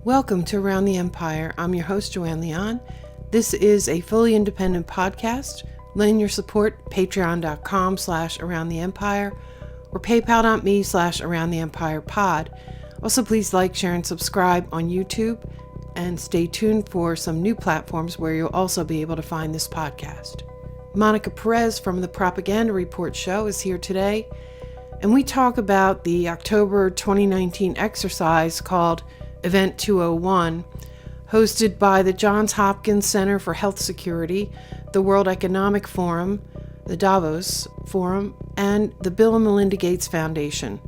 Welcome to Around the Empire. I'm your host, Joanne Leon. This is a fully independent podcast. Lend your support, patreon.com/Around the Empire or paypal.me/Around the Empire pod. Also, please like, share, and subscribe on YouTube, and stay tuned for some new platforms where you'll also be able to find this podcast. Monica Perez from the Propaganda Report show is here today, and we talk about the October 2019 exercise called Event 201, hosted by the Johns Hopkins Center for Health Security, the World Economic Forum, the Davos Forum, and the Bill and Melinda Gates Foundation,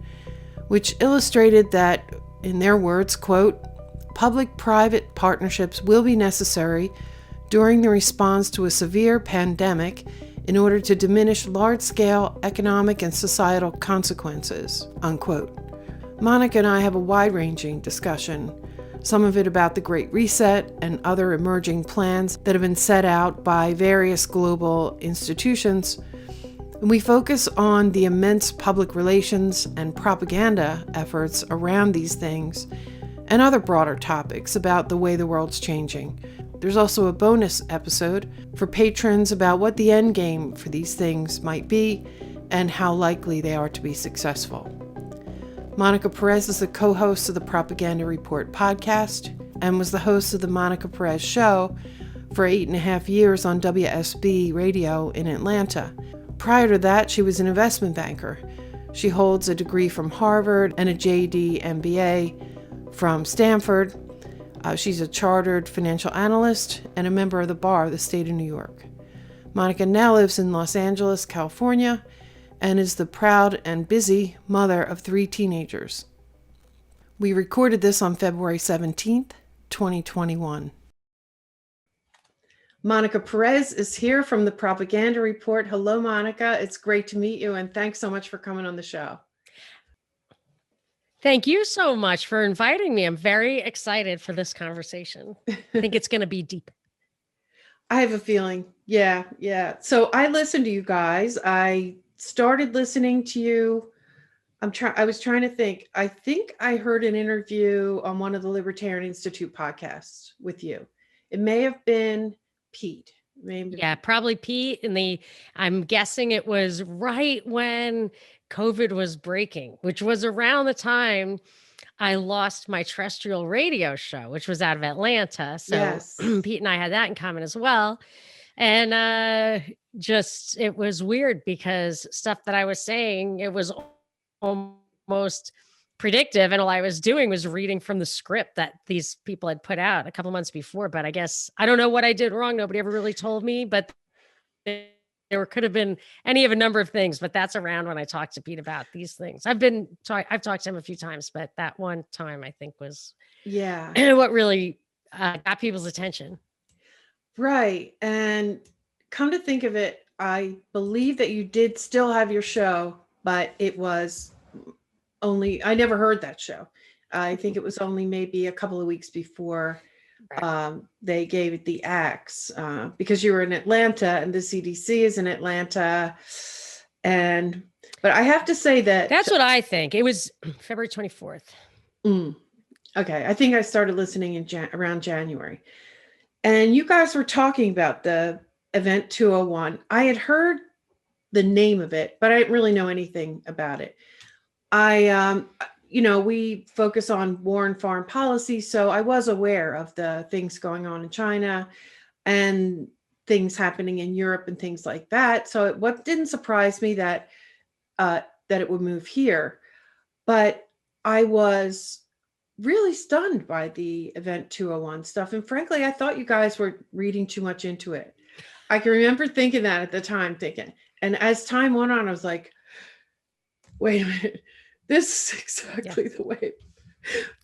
which illustrated that, in their words, quote, public-private partnerships will be necessary during the response to a severe pandemic in order to diminish large-scale economic and societal consequences, unquote. Monica and I have a wide-ranging discussion, some of it about the Great Reset and other emerging plans that have been set out by various global institutions. And we focus on the immense public relations and propaganda efforts around these things and other broader topics about the way the world's changing. There's also a bonus episode for patrons about what the end game for these things might be and how likely they are to be successful. Monica Perez is the co-host of the Propaganda Report podcast and was the host of the Monica Perez Show for 8.5 years on WSB Radio in Atlanta. Prior to that, she was an investment banker. She holds a degree from Harvard and a JD MBA from Stanford. She's a chartered financial analyst and a member of the bar of the state of New York. Monica now lives in Los Angeles, California, and is the proud and busy mother of 3 teenagers. We recorded this on February 17th, 2021. Monica Perez is here from the Propaganda Report. Hello, Monica. It's great to meet you, and thanks so much for coming on the show. Thank you so much for inviting me. I'm very excited for this conversation. I think it's going to be deep. I have a feeling. Yeah. So I listened to you guys. I started listening to you. I was trying to think. I think I heard an interview on one of the Libertarian Institute podcasts with you. It may have been Pete. Yeah, probably Pete. I'm guessing it was right when COVID was breaking, which was around the time I lost my terrestrial radio show, which was out of Atlanta. So yes. Pete and I had that in common as well. And it was weird because stuff that I was saying, it was almost predictive. And all I was doing was reading from the script that these people had put out a couple months before. But I guess, I don't know what I did wrong. Nobody ever really told me, but there could have been any of a number of things, but that's around when I talked to Pete about these things. I've talked to him a few times, but that one time I think was what really got people's attention. Right. And come to think of it, I believe that you did still have your show, but it was I never heard that show. I think it was only maybe a couple of weeks before they gave it the axe because you were in Atlanta and the CDC is in Atlanta. But I have to say that's what I think. It was February 24th. Okay. I think I started listening around January. And you guys were talking about the Event 201. I had heard the name of it, but I didn't really know anything about it. We focus on war and foreign policy, so I was aware of the things going on in China and things happening in Europe and things like that. So what didn't surprise me that it would move here, but I was really stunned by the Event 201 stuff. And frankly, I thought you guys were reading too much into it. I can remember thinking that at the time, and as time went on, I was like, wait a minute, this is exactly the way it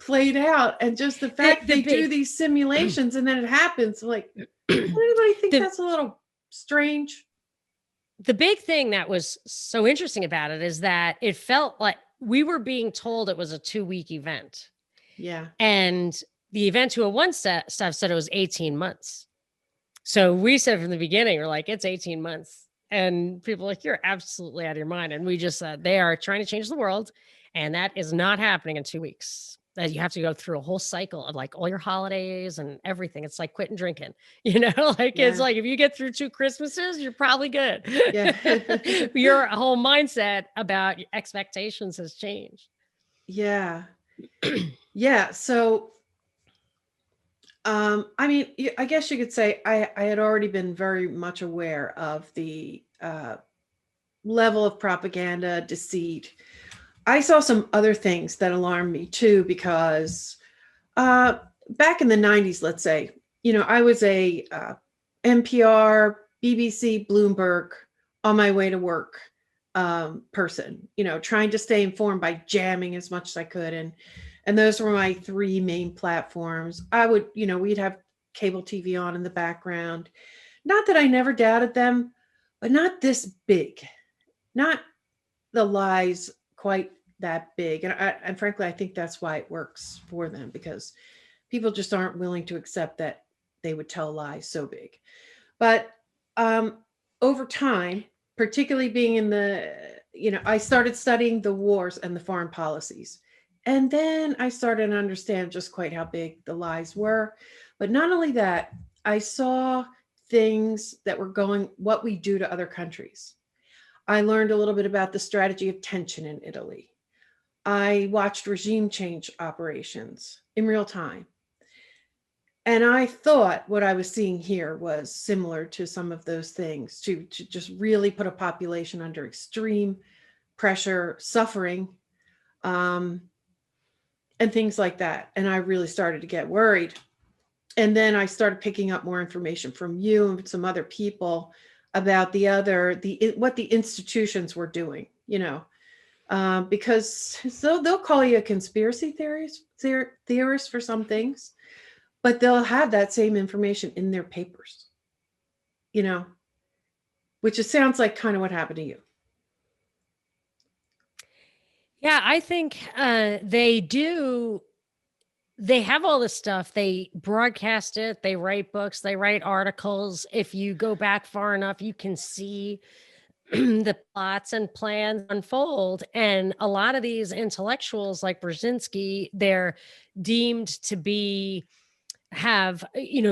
played out. And just the fact they do these simulations and then it happens, like, does anybody think that's a little strange? The big thing that was so interesting about it is that it felt like we were being told it was a 2-week event. Yeah. And the Event 201 stuff said it was 18 months. So we said from the beginning, we're like, it's 18 months. And people are like, you're absolutely out of your mind. And we just said, they are trying to change the world. And that is not happening in 2 weeks. that you have to go through a whole cycle of like all your holidays and everything. It's like quitting drinking, like it's Yeah. like if you get through 2 Christmases, you're probably good. Yeah. Your whole mindset about expectations has changed. Yeah. Yeah. So, I mean, I guess you could say I had already been very much aware of the level of propaganda, deceit. I saw some other things that alarmed me too, because uh, back in the 90s, let's say, I was a NPR, BBC, Bloomberg on my way to work person, trying to stay informed by jamming as much as I could. And those were my three main platforms. I would, we'd have cable TV on in the background. Not that I never doubted them, but not this big, not the lies quite that big. And frankly, I think that's why it works for them, because people just aren't willing to accept that they would tell lies so big. But um, over time, particularly being in I started studying the wars and the foreign policies. And then I started to understand just quite how big the lies were. But not only that, I saw things that were going, what we do to other countries. I learned a little bit about the strategy of tension in Italy. I watched regime change operations in real time. And I thought what I was seeing here was similar to some of those things, to just really put a population under extreme pressure, suffering, um, and things like that. And I really started to get worried. And then I started picking up more information from you and some other people about what the institutions were doing, because so they'll call you a conspiracy theorist for some things, but they'll have that same information in their papers, which it sounds like kind of what happened to you. Yeah, I think they do. They have all this stuff. They broadcast it. They write books. They write articles. If you go back far enough, you can see the plots and plans unfold. And a lot of these intellectuals like Brzezinski, they're deemed to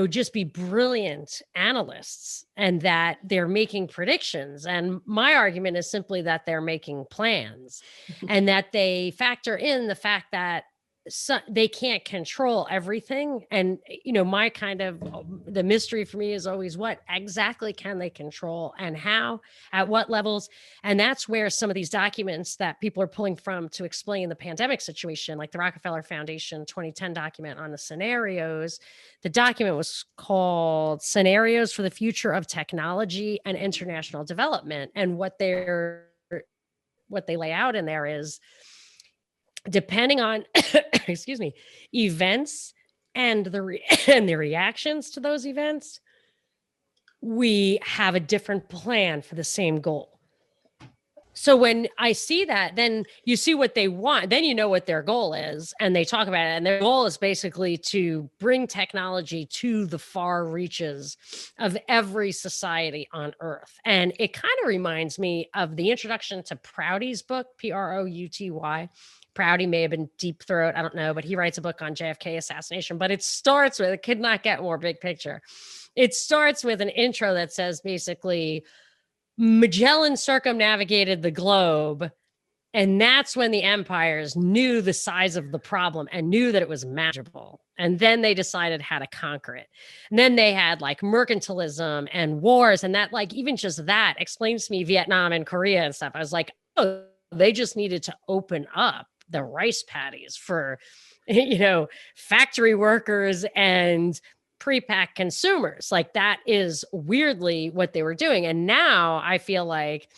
just be brilliant analysts, and that they're making predictions. And my argument is simply that they're making plans, and that they factor in the fact that they can't control everything. And my kind of the mystery for me is always, what exactly can they control, and how, at what levels? And that's where some of these documents that people are pulling from to explain the pandemic situation, like the Rockefeller Foundation 2010 document on the scenarios. The document was called Scenarios for the Future of Technology and International Development. And what they lay out in there is, depending on excuse me, events and and the reactions to those events, we have a different plan for the same goal. So when I see that, then you see what they want, then you know what their goal is, and they talk about it. And their goal is basically to bring technology to the far reaches of every society on Earth. And it kind of reminds me of the introduction to Prouty's book, Prouty. Prouty may have been Deep Throat, I don't know, but he writes a book on JFK assassination. But it could not get more big picture. It starts with an intro that says basically, Magellan circumnavigated the globe, and that's when the empires knew the size of the problem and knew that it was manageable. And then they decided how to conquer it. And then they had like mercantilism and wars, and that, like, even just that explains to me Vietnam and Korea and stuff. I was like, oh, they just needed to open up the rice paddies for, factory workers and pre-packed consumers. Like, that is weirdly what they were doing. And now I feel like,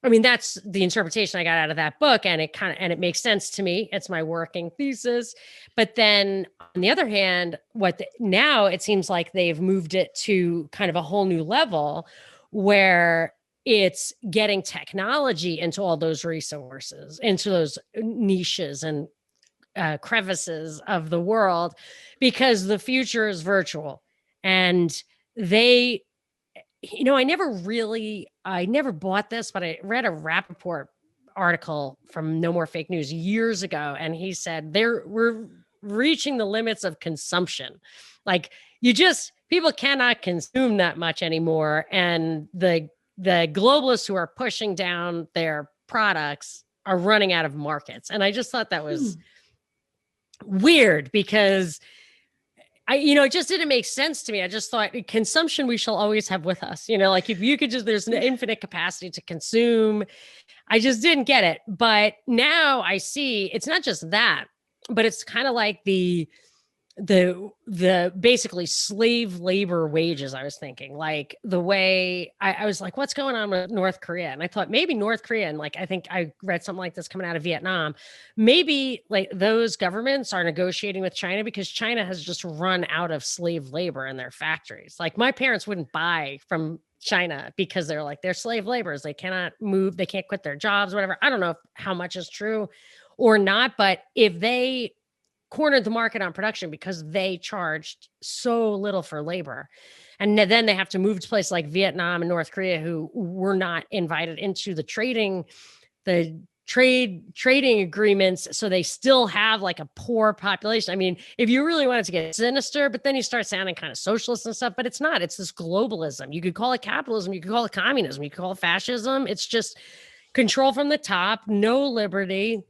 that's the interpretation I got out of that book. And it makes sense to me. It's my working thesis. But then on the other hand, now it seems like they've moved it to kind of a whole new level, where it's getting technology into all those resources, into those niches and crevices of the world, because the future is virtual. And I never bought this, but I read a Rappaport article from No More Fake News years ago. And he said, we're reaching the limits of consumption. Like people cannot consume that much anymore. And the globalists who are pushing down their products are running out of markets. And I just thought that was weird because it just didn't make sense to me. I just thought consumption we shall always have with us. Like if you could there's an infinite capacity to consume. I just didn't get it. But now I see it's not just that, but it's kind of like the basically slave labor wages. I was thinking like the way I was like, what's going on with North Korea? And I thought maybe North Korea, and like, I think I read something like this coming out of Vietnam. Maybe like those governments are negotiating with China because China has just run out of slave labor in their factories. Like my parents wouldn't buy from China because they're slave laborers. They cannot move. They can't quit their jobs, whatever. I don't know how much is true or not, but if they cornered the market on production because they charged so little for labor. And then they have to move to places like Vietnam and North Korea who were not invited into the trading agreements. So they still have like a poor population. I mean, if you really wanted to get sinister, but then you start sounding kind of socialist and stuff, but it's not. It's this globalism. You could call it capitalism. You could call it communism. You could call it fascism. It's just control from the top, no liberty.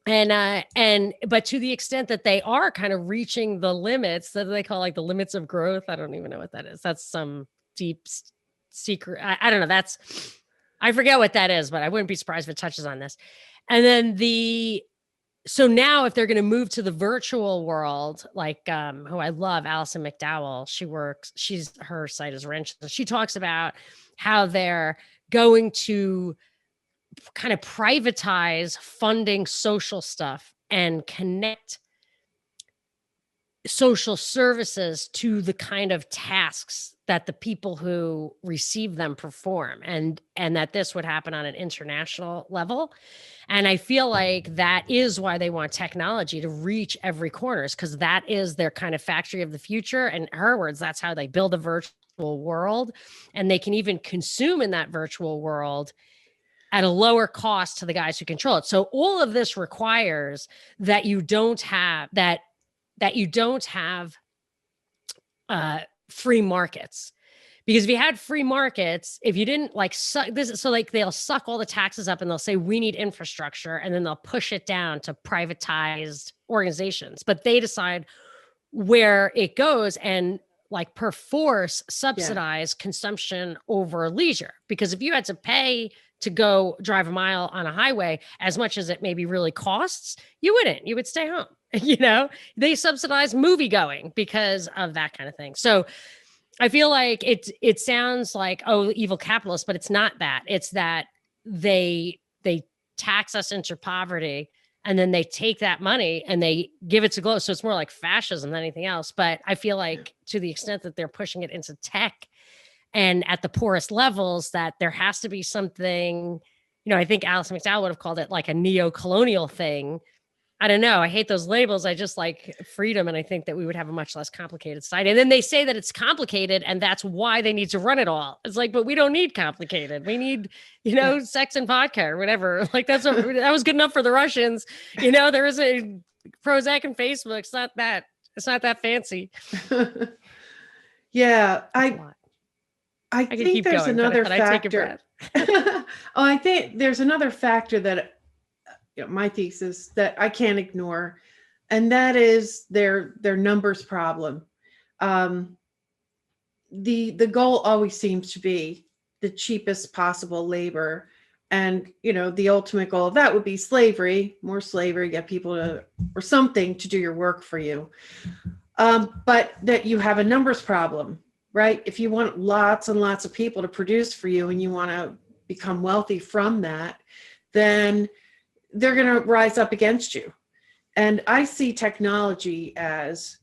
But to the extent that they are kind of reaching the limits that they call like the limits of growth, I don't even know what that is. That's some deep secret. I don't know. I forget what that is, but I wouldn't be surprised if it touches on this. And then so now if they're going to move to the virtual world, like who I love, Alison McDowell, her site is Wrench. She talks about how they're going to kind of privatize funding social stuff and connect social services to the kind of tasks that the people who receive them perform, and that this would happen on an international level. And I feel like that is why they want technology to reach every corner, because that is their kind of factory of the future. And in her words, that's how they build a virtual world, and they can even consume in that virtual world at a lower cost to the guys who control it. So all of this requires that you don't have free markets. Because if you had free markets, if you didn't like suck this, so like they'll suck all the taxes up and they'll say we need infrastructure, and then they'll push it down to privatized organizations. But they decide where it goes and like per force subsidize consumption over leisure. Because if you had to pay to go drive a mile on a highway as much as it maybe really costs, you wouldn't. You would stay home. They subsidize movie going because of that kind of thing. So I feel like it sounds like, oh, evil capitalists, but it's not that. It's that they tax us into poverty, and then they take that money and they give it to glow. So it's more like fascism than anything else. But I feel like to the extent that they're pushing it into tech and at the poorest levels, that there has to be something, I think Alison McDowell would have called it like a neo-colonial thing. I don't know. I hate those labels. I just like freedom. And I think that we would have a much less complicated society. And then they say that it's complicated and that's why they need to run it all. It's like, but we don't need complicated. We need, sex and vodka or whatever. Like that was good enough for the Russians. There is a Prozac and Facebook. It's not that fancy. Yeah. I think there's another factor. I think there's another factor that my thesis that I can't ignore, and that is their numbers problem. The goal always seems to be the cheapest possible labor, and the ultimate goal of that would be slavery, more slavery, get people to or something to do your work for you. But that you have a numbers problem. Right? If you want lots and lots of people to produce for you and you want to become wealthy from that, then they're going to rise up against you. And I see technology as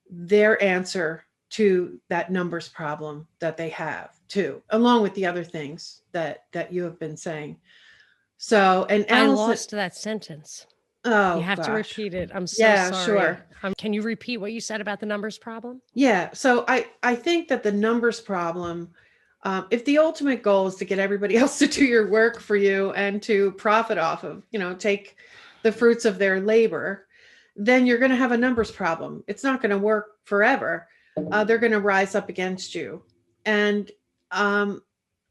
their answer to that numbers problem that they have too, along with the other things that you have been saying. So, and I lost that sentence. Oh, you have to repeat it. I'm so sorry. Sure. Can you repeat what you said about the numbers problem? Yeah. So I think that the numbers problem, if the ultimate goal is to get everybody else to do your work for you and to profit off of, take the fruits of their labor, then you're going to have a numbers problem. It's not going to work forever. They're going to rise up against you. And um,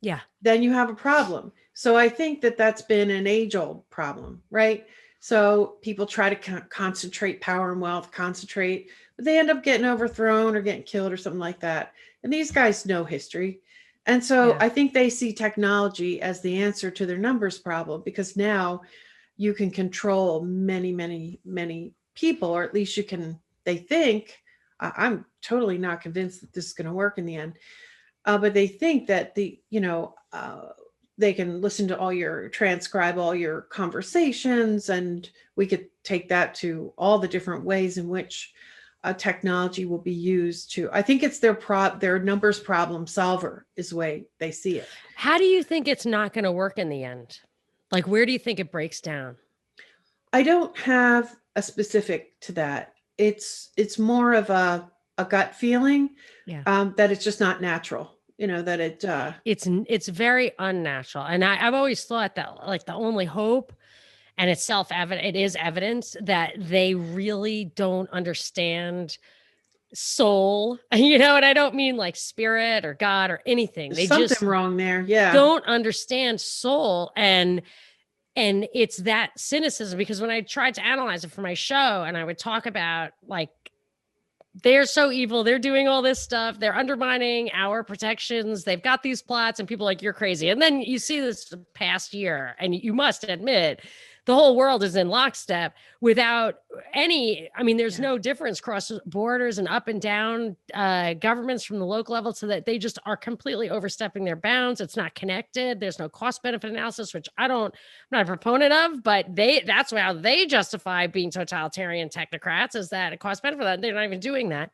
Yeah. then you have a problem. So I think that that's been an age old problem, right? So people try to concentrate power and wealth, concentrate, but they end up getting overthrown or getting killed or something like that. And these guys know history. And so Yeah. I think they see technology as the answer to their numbers problem, because now you can control many, many, many people, or at least you can, they think. I'm totally not convinced that this is going to work in the end, but they think that they can listen to all your, transcribe all your conversations, and we could take that to all the different ways in which technology will be used to. I think it's their numbers problem solver is the way they see it. How do you think it's not going to work in the end? Like, where do you think it breaks down? I don't have a specific to that. It's more of a gut feeling, Yeah. that it's just not natural. That It's very unnatural. And I've always thought that like the only hope, and it's self-evident, it is evidence that they really don't understand soul, and I don't mean like spirit or God or anything. there's They just something wrong there. Yeah. don't understand soul. And it's that cynicism, because when I tried to analyze it for my show and I would talk about like, they're so evil, they're doing all this stuff, they're undermining our protections, they've got these plots, and people are like, you're crazy. And then you see this past year, and you must admit the whole world is in lockstep without there's no difference across borders and up and down governments from the local level, so that they just are completely overstepping their bounds. It's not connected. There's no cost benefit analysis, which I'm not a proponent of, but that's how they justify being totalitarian technocrats, is that a cost benefit. That they're not even doing that.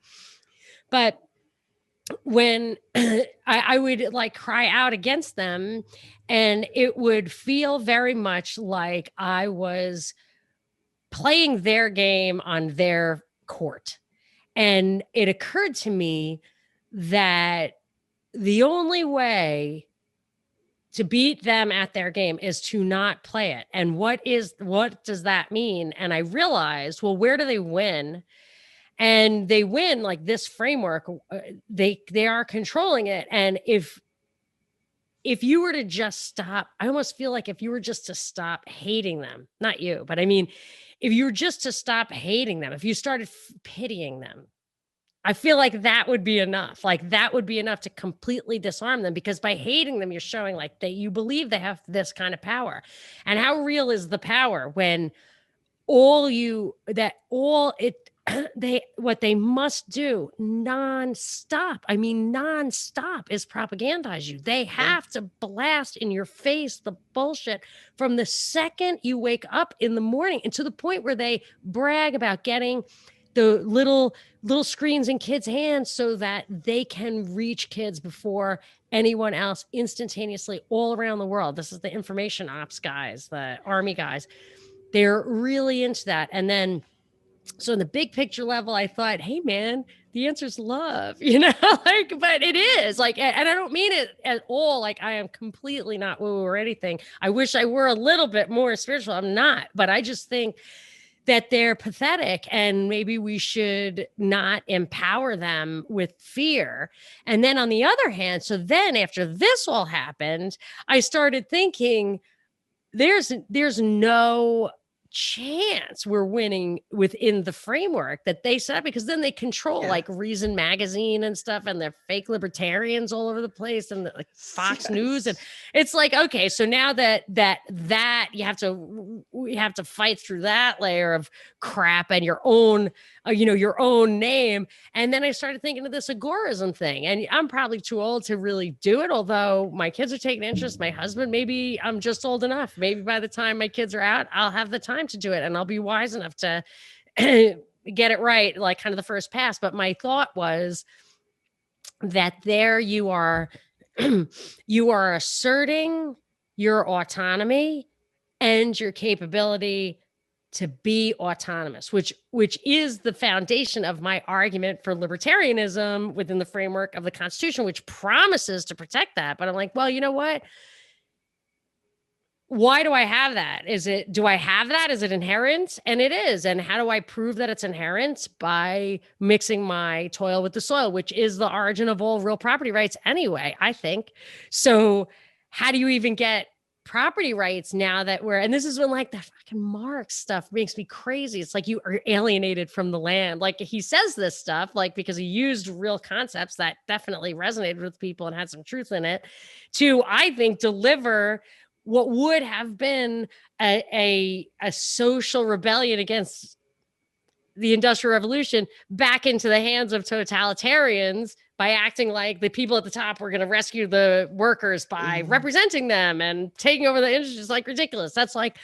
But when I would like cry out against them, and it would feel very much like I was playing their game on their court. And it occurred to me that the only way to beat them at their game is to not play it. And what does that mean? And I realized, well, where do they win? And they win like this framework. They are controlling it. And if you were to just stop, I almost feel like if you were just to stop hating them, not you, but I mean, if you were just to stop hating them, if you started pitying them, I feel like that would be enough. Like that would be enough to completely disarm them, because by hating them, you're showing like that you believe they have this kind of power. And how real is the power when what they must do nonstop. I mean, nonstop is propagandize you. They have to blast in your face the bullshit from the second you wake up in the morning, and to the point where they brag about getting the little screens in kids' hands so that they can reach kids before anyone else instantaneously all around the world. This is the information ops guys, the army guys. They're really into that. And then, so in the big picture level, I thought, hey man, the answer is love, but it is like, and I don't mean it at all like I am completely not woo or anything. I wish I were a little bit more spiritual. I'm not, but I just think that they're pathetic, and maybe we should not empower them with fear. And then on the other hand, so then after this all happened, I started thinking, there's no chance we're winning within the framework that they set up, because then they control like Reason Magazine and stuff, and they're fake libertarians all over the place, and like Fox News. And it's like, okay, so now that you have to fight through that layer of crap and your own name. And then I started thinking of this agorism thing, and I'm probably too old to really do it, although my kids are taking interest. My husband, maybe I'm just old enough. Maybe by the time my kids are out, I'll have the time to do it, and I'll be wise enough to get it right, like kind of the first pass. But my thought was that there you are, you are asserting your autonomy and your capability to be autonomous, which is the foundation of my argument for libertarianism within the framework of the Constitution, which promises to protect that. But I'm like, well, you know what? why do I have that? Do I have that? Is it inherent? And it is. And how do I prove that it's inherent? By mixing my toil with the soil, which is the origin of all real property rights anyway, I think. So how do you even get property rights now that and this is when like the fucking Marx stuff makes me crazy. It's like you are alienated from the land. Like he says this stuff, like because he used real concepts that definitely resonated with people and had some truth in it to, I think, deliver what would have been a social rebellion against the Industrial Revolution back into the hands of totalitarians by acting like the people at the top were going to rescue the workers by representing them and taking over the industry. Is like ridiculous. That's like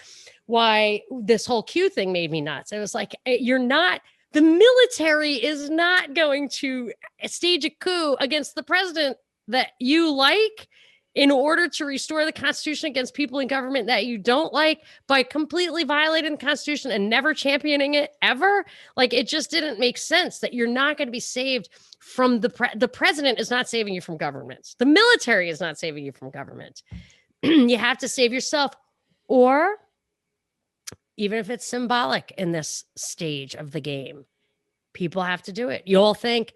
why this whole Q thing made me nuts. It was like, the military is not going to stage a coup against the president that you like in order to restore the Constitution against people in government that you don't like by completely violating the Constitution and never championing it ever. Like, it just didn't make sense that you're not going to be saved from the president is not saving you from government. The military is not saving you from government. You have to save yourself, or even if it's symbolic in this stage of the game, people have to do it. You all think,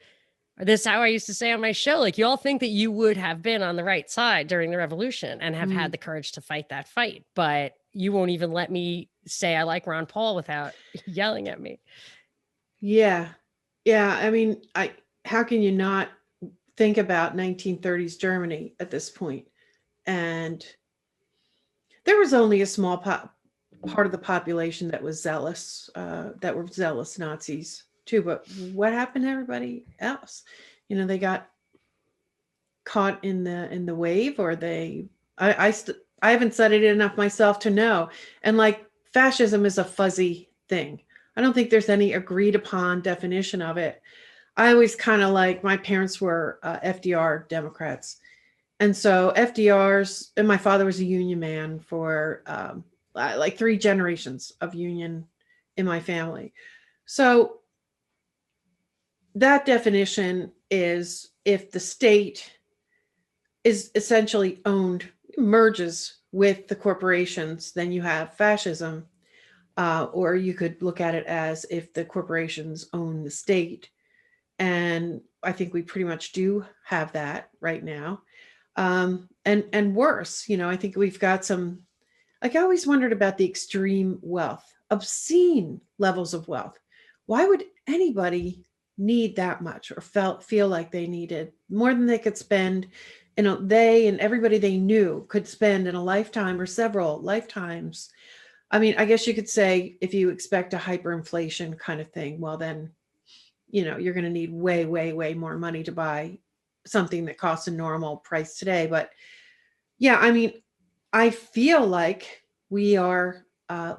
this is how I used to say on my show, like, you all think that you would have been on the right side during the revolution and have had the courage to fight that fight, but you won't even let me say I like Ron Paul without yelling at me. Yeah. Yeah. I mean, how can you not think about 1930s Germany at this point? And there was only a small part of the population that was zealous, that were zealous Nazis too. But what happened to everybody else? You know, they got caught in the wave, or I haven't studied it enough myself to know. And like, fascism is a fuzzy thing. I don't think there's any agreed upon definition of it. I always kind of like, my parents were FDR Democrats. And so FDR's, and my father was a union man for like 3 generations of union in my family. So that definition is, if the state is essentially merges with the corporations, then you have fascism. Or you could look at it as if the corporations own the state. And I think we pretty much do have that right now. And worse, you know, I think we've got some, like, I always wondered about the extreme wealth, obscene levels of wealth. Why would anybody need that much, or feel like they needed more than they could spend? You know, they and everybody they knew could spend in a lifetime or several lifetimes. I mean, I guess you could say, if you expect a hyperinflation kind of thing, well, then, you know, you're going to need way, way, way more money to buy something that costs a normal price today. But yeah, I mean, I feel like we are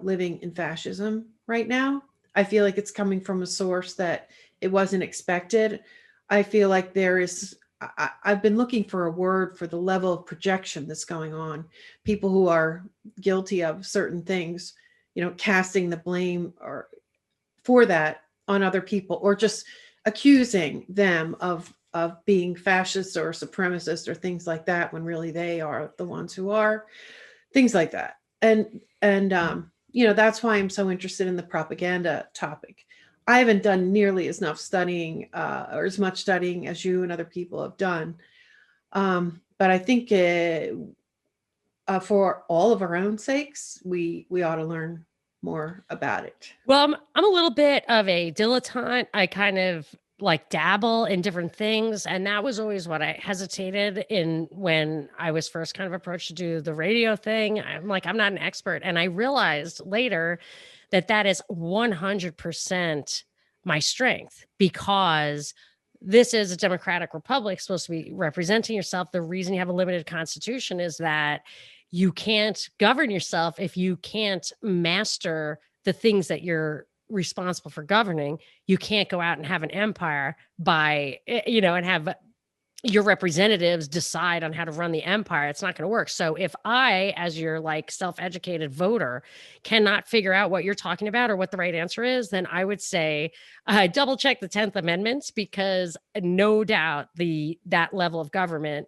living in fascism right now. I feel like it's coming from a source that it wasn't expected. I feel like there is, I've been looking for a word for the level of projection that's going on. People who are guilty of certain things, you know, casting the blame or for that on other people, or just accusing them of being fascist or supremacist or things like that, when really they are the ones who are, things like that. And you know, that's why I'm so interested in the propaganda topic. I haven't done nearly as much studying as you and other people have done. But I think for all of our own sakes, we ought to learn more about it. Well, I'm a little bit of a dilettante. I kind of like dabble in different things. And that was always what I hesitated in when I was first kind of approached to do the radio thing. I'm like, I'm not an expert. And I realized later that is 100% my strength, because this is a democratic republic, supposed to be representing yourself. The reason you have a limited constitution is that you can't govern yourself if you can't master the things that you're responsible for governing. You can't go out and have an empire by, you know, and have your representatives decide on how to run the empire. It's not going to work. So if I, as your like self-educated voter, cannot figure out what you're talking about or what the right answer is, then I would say double check the 10th Amendment, because no doubt that level of government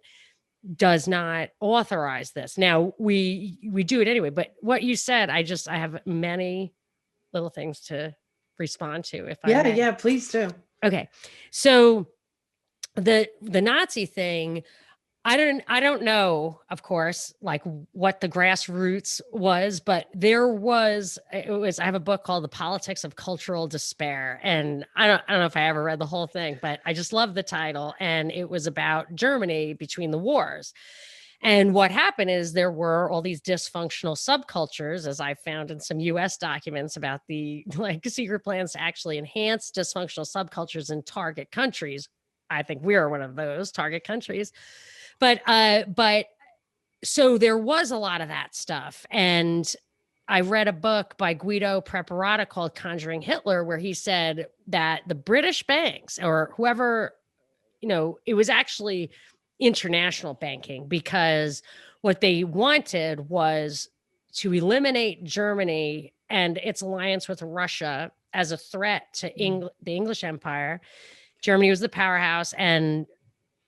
does not authorize this. Now we do it anyway, but what you said, I have many little things to respond to, if I Yeah, may. yeah, please do. Okay. So the Nazi thing, I don't know, of course, like what the grassroots was, but I have a book called The Politics of Cultural Despair. And I don't know if I ever read the whole thing, but I just love the title. And it was about Germany between the wars. And what happened is there were all these dysfunctional subcultures, as I found in some US documents about the like secret plans to actually enhance dysfunctional subcultures in target countries. I think we are one of those target countries. But so there was a lot of that stuff. And I read a book by Guido Preparata called Conjuring Hitler, where he said that the British banks or whoever, it was actually international banking, because what they wanted was to eliminate Germany and its alliance with Russia as a threat to the English Empire. Germany was the powerhouse and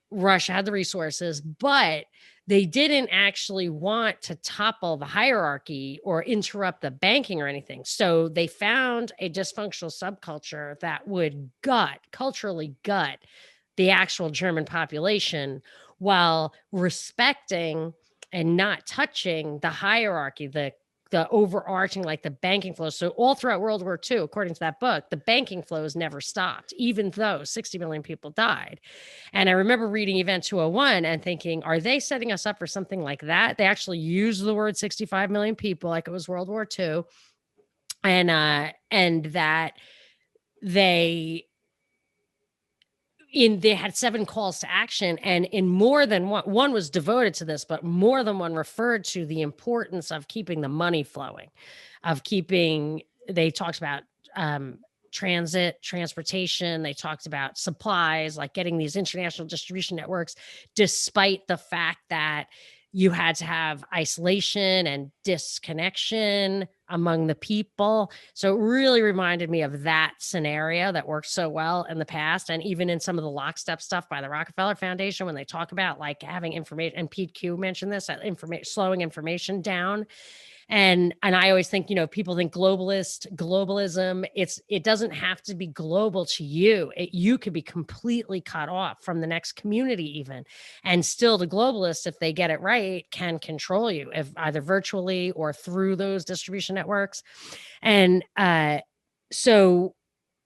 Russia had the resources, but they didn't actually want to topple the hierarchy or interrupt the banking or anything. So they found a dysfunctional subculture that would culturally gut the actual German population while respecting and not touching the hierarchy, the overarching, like the banking flows. So all throughout World War II, according to that book, the banking flows never stopped, even though 60 million people died. And I remember reading Event 201 and thinking, are they setting us up for something like that? They actually used the word 65 million people like it was World War II. And that they had 7 calls to action, and in more than one was devoted to this, but more than one referred to the importance of keeping the money flowing, they talked about transportation. They talked about supplies, like getting these international distribution networks, despite the fact that you had to have isolation and disconnection among the people. So it really reminded me of that scenario that worked so well in the past. And even in some of the lockstep stuff by the Rockefeller Foundation, when they talk about like having information, and Pete Q mentioned this, slowing information down. And I always think, people think globalism, it doesn't have to be global to you. You could be completely cut off from the next community even. And still the globalists, if they get it right, can control you, if either virtually or through those distribution networks. And so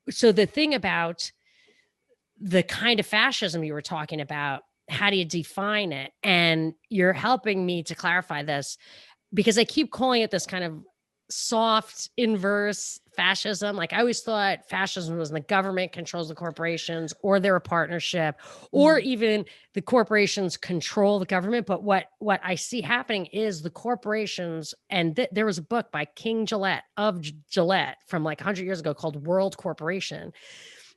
the thing about the kind of fascism you were talking about, how do you define it? And you're helping me to clarify this, because I keep calling it this kind of soft inverse fascism. Like I always thought fascism was when the government controls the corporations, or they're a partnership, or even the corporations control the government. But what I see happening is the corporations, and there was a book by King Gillette of Gillette from like 100 years ago called World Corporation.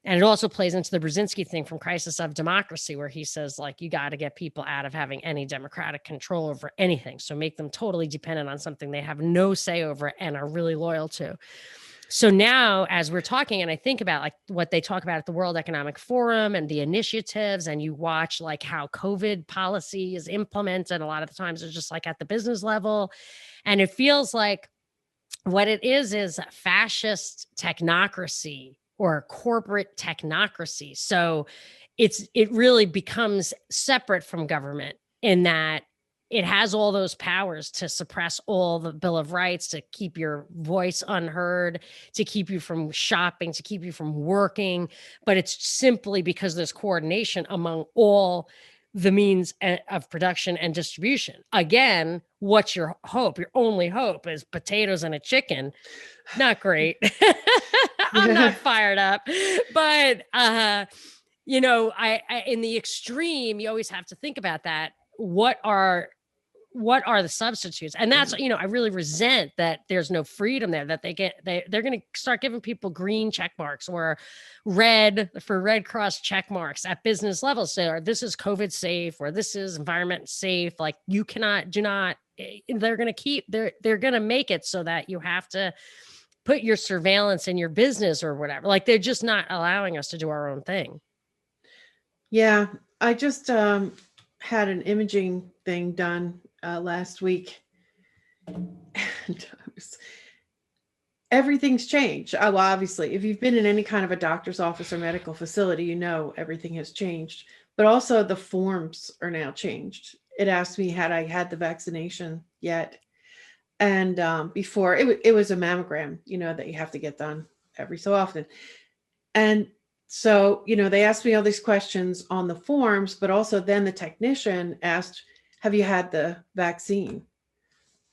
And it also plays into the Brzezinski thing from Crisis of Democracy, where he says, like, you got to get people out of having any democratic control over anything. So make them totally dependent on something they have no say over and are really loyal to. So now, as we're talking, and I think about like what they talk about at the World Economic Forum and the initiatives, and you watch like how COVID policy is implemented, a lot of the times it's just like at the business level. And it feels like what it is fascist technocracy or corporate technocracy. So it really becomes separate from government in that it has all those powers to suppress all the Bill of Rights, to keep your voice unheard, to keep you from shopping, to keep you from working. But it's simply because there's coordination among all the means of production and distribution. Again, what's your hope? Your only hope is potatoes and a chicken. Not great. I'm not fired up, but I in the extreme, you always have to think about that. What are the substitutes? And that's, I really resent that there's no freedom there, that they're going to start giving people green check marks or Red Cross check marks at business levels. So this is COVID safe, or this is environment safe. Like you they're going to make it so that you have to put your surveillance in your business or whatever. Like they're just not allowing us to do our own thing. Yeah. I just, had an imaging thing done last week, and everything's changed. Well, obviously, if you've been in any kind of a doctor's office or medical facility, you know everything has changed. But also the forms are now changed. It asked me had I had the vaccination yet, and before it was a mammogram, that you have to get done every so often. And so, they asked me all these questions on the forms, but also then the technician asked, have you had the vaccine?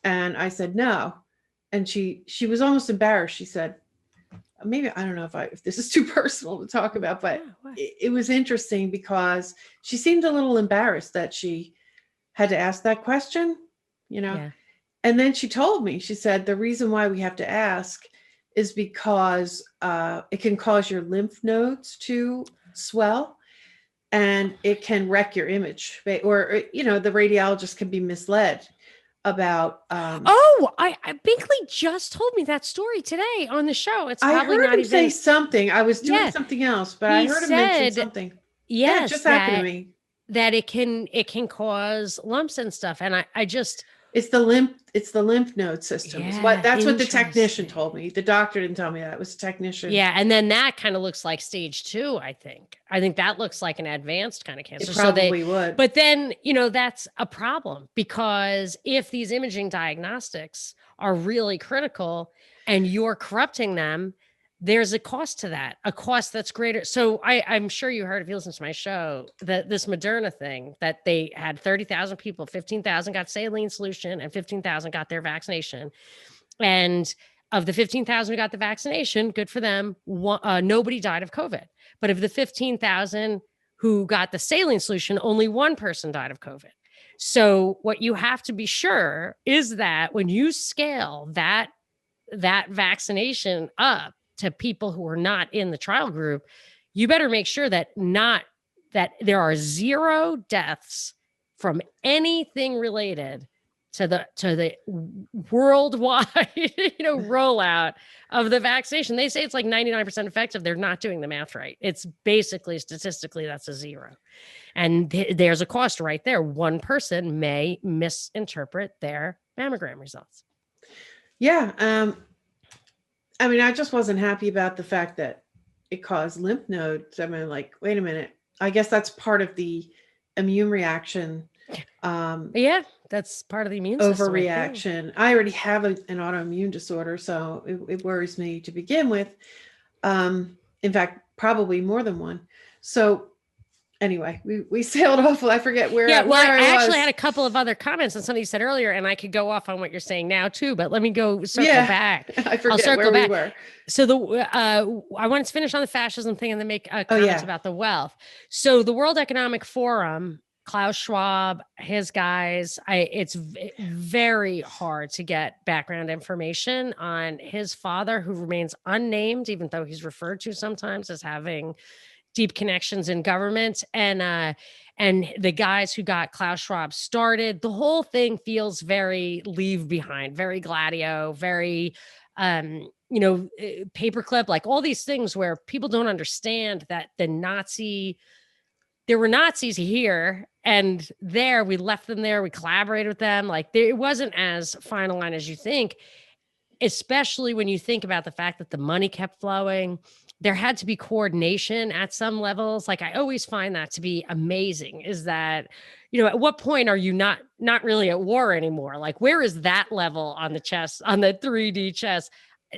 And I said, no. And she was almost embarrassed. She said, maybe, I don't know if this is too personal to talk about, but it was interesting because she seemed a little embarrassed that she had to ask that question, Yeah. And then she told me, she said, the reason why we have to ask is because it can cause your lymph nodes to swell and it can wreck your image, or the radiologist can be misled about I Binkley just told me that story today on the show. It's probably I heard not him even say something. I was doing Yeah. something else, but He I heard him mention said, something. Yeah, it yes, just happened to me. that it can cause lumps and stuff. And I just It's the lymph node system. Yeah, That's what the technician interesting. told me. The doctor didn't tell me that. It was the technician. Yeah, and then that kind of looks like stage 2, I think. I think that looks like an advanced kind of cancer. It probably would. But then, that's a problem, because if these imaging diagnostics are really critical and you're corrupting them, there's a cost to that, a cost that's greater. So I'm sure you heard, if you listen to my show, that this Moderna thing, that they had 30,000 people, 15,000 got saline solution and 15,000 got their vaccination. And of the 15,000 who got the vaccination, good for them, nobody died of COVID. But of the 15,000 who got the saline solution, only one person died of COVID. So what you have to be sure is that when you scale that vaccination up to people who are not in the trial group, you better make sure that there are 0 deaths from anything related to the worldwide, rollout of the vaccination. They say it's like 99% effective. They're not doing the math right. It's basically, statistically, that's a 0. And there's a cost right there. One person may misinterpret their mammogram results. Yeah. I mean, I just wasn't happy about the fact that it caused lymph nodes. I mean, like, wait a minute. I guess that's part of the immune reaction. Yeah, that's part of the immune system. Overreaction. I already have an autoimmune disorder, so it worries me to begin with. In fact, probably more than one. So anyway, we sailed off. I forget where. Yeah, well, I was. actually had a couple of other comments on something you said earlier, and I could go off on what you're saying now too. But let me go circle back. I forget where we were. So I wanted to finish on the fascism thing and then make comments about the wealth. So the World Economic Forum, Klaus Schwab, his guys, it's very hard to get background information on his father, who remains unnamed, even though he's referred to sometimes as having deep connections in government, and the guys who got Klaus Schwab started. The whole thing feels very Leave Behind, very Gladio, very paperclip, like all these things where people don't understand that there were Nazis here and there. We left them there. We collaborated with them. Like, it wasn't as fine a line as you think, especially when you think about the fact that the money kept flowing. There had to be coordination at some levels. Like, I always find that to be amazing, is that, at what point are you not really at war anymore? Like, where is that level on the chess, on the 3D chess?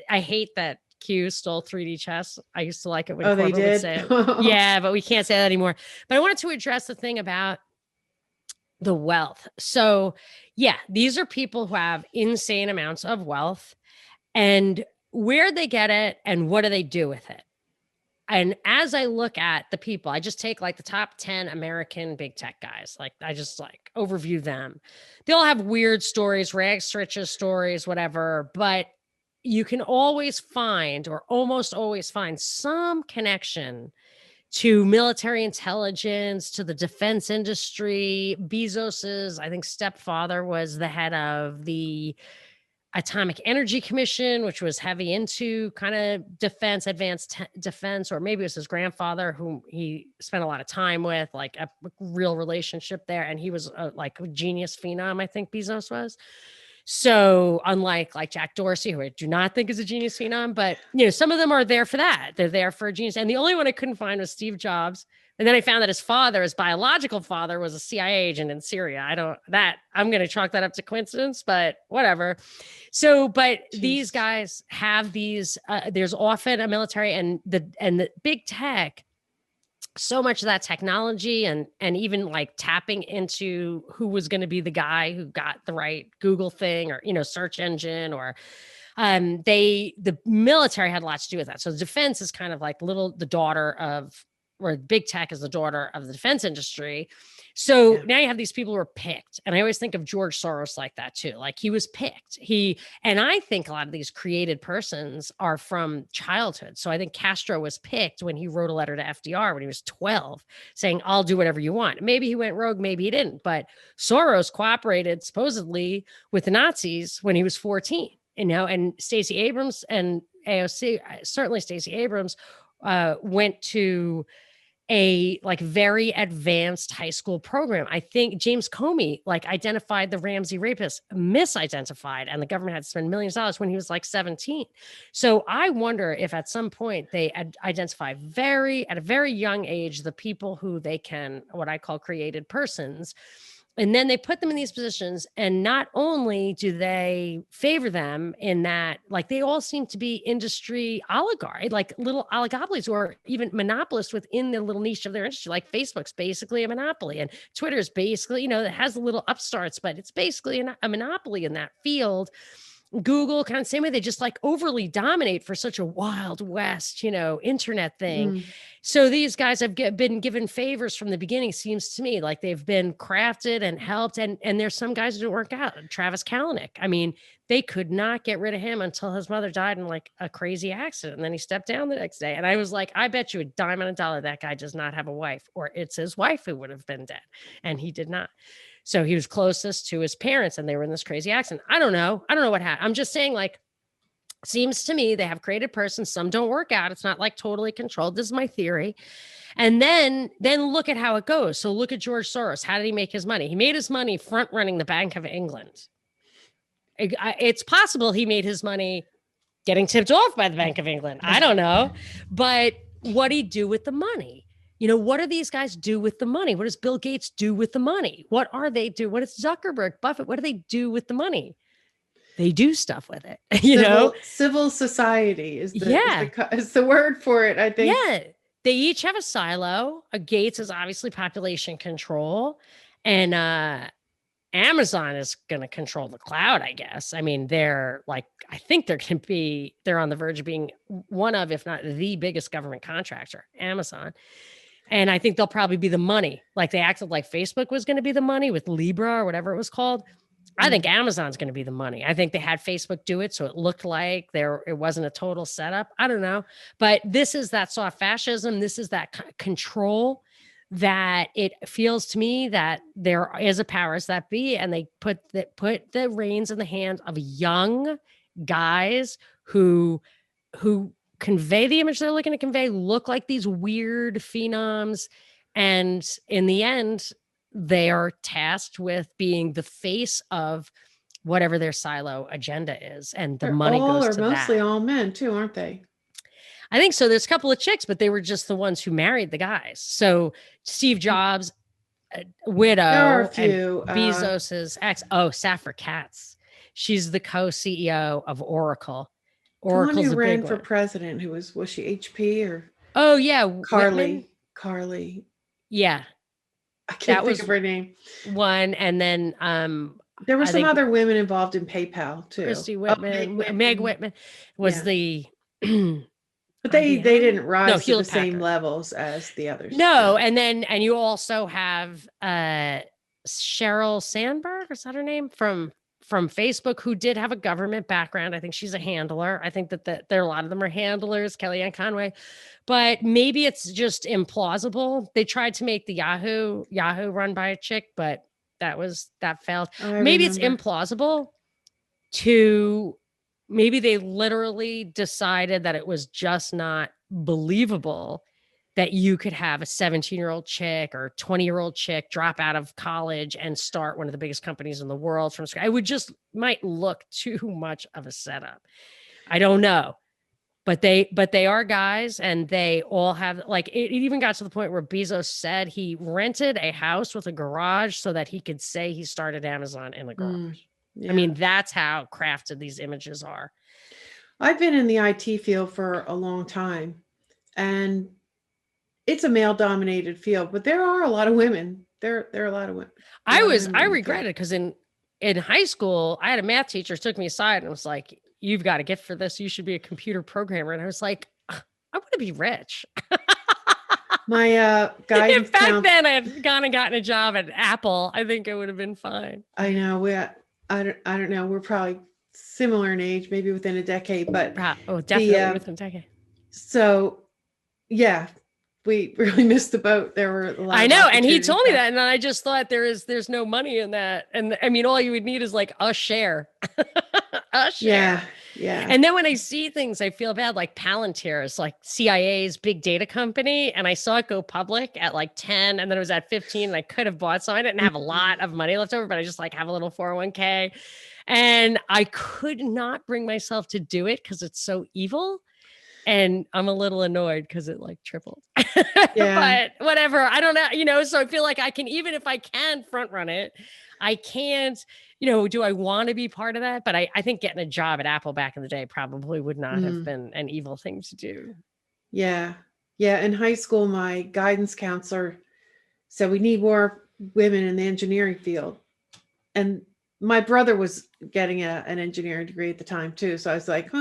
I hate that Q stole 3D chess. I used to like it when Corbett would say it. Yeah, but we can't say that anymore. But I wanted to address the thing about the wealth. So yeah, these are people who have insane amounts of wealth, and where they get it and what do they do with it? And as I look at the people, I just take like the top 10 American big tech guys. Like, I just like overview them. They all have weird stories, rags to riches stories, whatever, but you can always find, or almost always find, some connection to military intelligence, to the defense industry. Bezos's, I think, stepfather was the head of the Atomic Energy Commission, which was heavy into kind of defense, defense, or maybe it was his grandfather whom he spent a lot of time with, like a real relationship there. And he was like a genius phenom, I think Bezos was. So unlike like Jack Dorsey, who I do not think is a genius phenom, but some of them are there for that. They're there for a genius. And the only one I couldn't find was Steve Jobs. And then I found that his biological father, was a CIA agent in Syria. I'm going to chalk that up to coincidence, but whatever. So, but Jeez. These guys have these, there's often a military and the big tech, so much of that technology and even like tapping into who was going to be the guy who got the right Google thing or, search engine or, the military had a lot to do with that. So the defense is kind of like the daughter of, or big tech is the daughter of the defense industry. So now you have these people who are picked. And I always think of George Soros like that too. Like he was picked. And I think a lot of these created persons are from childhood. So I think Castro was picked when he wrote a letter to FDR when he was 12 saying, I'll do whatever you want. Maybe he went rogue, maybe he didn't. But Soros cooperated supposedly with the Nazis when he was 14, and Stacey Abrams and AOC, certainly Stacey Abrams, went to a like very advanced high school program. I think James Comey like identified the Ramsey rapist, misidentified, and the government had to spend millions of dollars when he was like 17. So I wonder if at some point they identify at a very young age, the people who they can, what I call created persons. And then they put them in these positions. And not only do they favor them in that, like they all seem to be industry oligarchs, like little oligopolies or even monopolists within the little niche of their industry. Like Facebook's basically a monopoly and Twitter's basically, it has a little upstarts, but it's basically a monopoly in that field. Google kind of same way, they just like overly dominate for such a wild west, internet thing. So these guys have been given favors from the beginning, seems to me like they've been crafted and helped. And there's some guys who didn't work out. Travis Kalanick. I mean, they could not get rid of him until his mother died in like a crazy accident. And then he stepped down the next day. And I was like, I bet you a dime on a dollar that guy does not have a wife, or it's his wife who would have been dead. And he did not. So he was closest to his parents and they were in this crazy accident. I don't know what happened. I'm just saying, like, seems to me they have created persons. Some don't work out. It's not like totally controlled. This is my theory. And then look at how it goes. So look at George Soros. How did he make his money? He made his money front running the Bank of England. It's possible he made his money getting tipped off by the Bank of England. I don't know. But what'd he do with the money? What do these guys do with the money? What does Bill Gates do with the money? What are they do? What is Zuckerberg, Buffett? What do they do with the money? They do stuff with it, Civil society is the word for it, I think. Yeah. They each have a silo. Gates is obviously population control. And Amazon is going to control the cloud, I guess. I mean, they're on the verge of being one of, if not the biggest government contractor, Amazon. And I think they'll probably be the money. Like they acted like Facebook was going to be the money with Libra or whatever it was called. I think Amazon's going to be the money. I think they had Facebook do it, so it looked like it wasn't a total setup. I don't know. But this is that soft fascism. This is that control that it feels to me that there is a powers that be, and they put the reins in the hands of young guys who convey the image they're looking to convey, look like these weird phenoms. And in the end, they are tasked with being the face of whatever their silo agenda is. And the money goes to that. Mostly all men too, aren't they? I think so. There's a couple of chicks, but they were just the ones who married the guys. So Steve Jobs' widow, there are a few, and Bezos's ex. Oh, Safra Katz. She's the co-CEO of Oracle. Oracle's the one who ran for president, who was she HP or? Oh yeah, Carly. Yeah, I can't think of her name. One, and then there were some other women involved in PayPal too. Christy Whitman, Meg Whitman was the. But they didn't rise to the same levels as the others. No, and you also have Sheryl Sandberg, is that her name, from Facebook, who did have a government background. I think she's a handler. I think that there are a lot of them are handlers, Kellyanne Conway, but maybe it's just implausible. They tried to make the Yahoo run by a chick, but that failed. Maybe it's implausible to maybe they literally decided that it was just not believable that you could have a 17-year-old chick or 20-year-old chick drop out of college and start one of the biggest companies in the world from scratch. It would just might look too much of a setup. I don't know. But they are guys, and they all have, like, it even got to the point where Bezos said he rented a house with a garage so that he could say he started Amazon in the garage. Yeah. I mean, that's how crafted these images are. I've been in the IT field for a long time, and it's a male dominated field, but there are a lot of women. There are a lot of women. I regret it because in high school, I had a math teacher who took me aside and was like, "You've got a gift for this. You should be a computer programmer." And I was like, "I want to be rich." My guidance back then I had gone and gotten a job at Apple, I think it would have been fine. I know. I don't know. We're probably similar in age, maybe within a decade, but definitely within a decade. So yeah, we really missed the boat. There were a lot. I know, and he told me that, and I just thought there's no money in that. And I mean, all you would need is like a share. A share. Yeah. And then when I see things, I feel bad. Like Palantir is like CIA's big data company, and I saw it go public at like 10, and then it was at 15, and I could have bought some. I didn't have a lot of money left over, but I just like have a little 401k, and I could not bring myself to do it because it's so evil. And I'm a little annoyed because it like tripled. Yeah. But whatever. I don't know, so I feel like I can, even if I can front run it, I can't, do I want to be part of that? But I think getting a job at Apple back in the day probably would not have been an evil thing to do. Yeah. Yeah. In high school, my guidance counselor said we need more women in the engineering field. And my brother was getting an engineering degree at the time too. So I was like,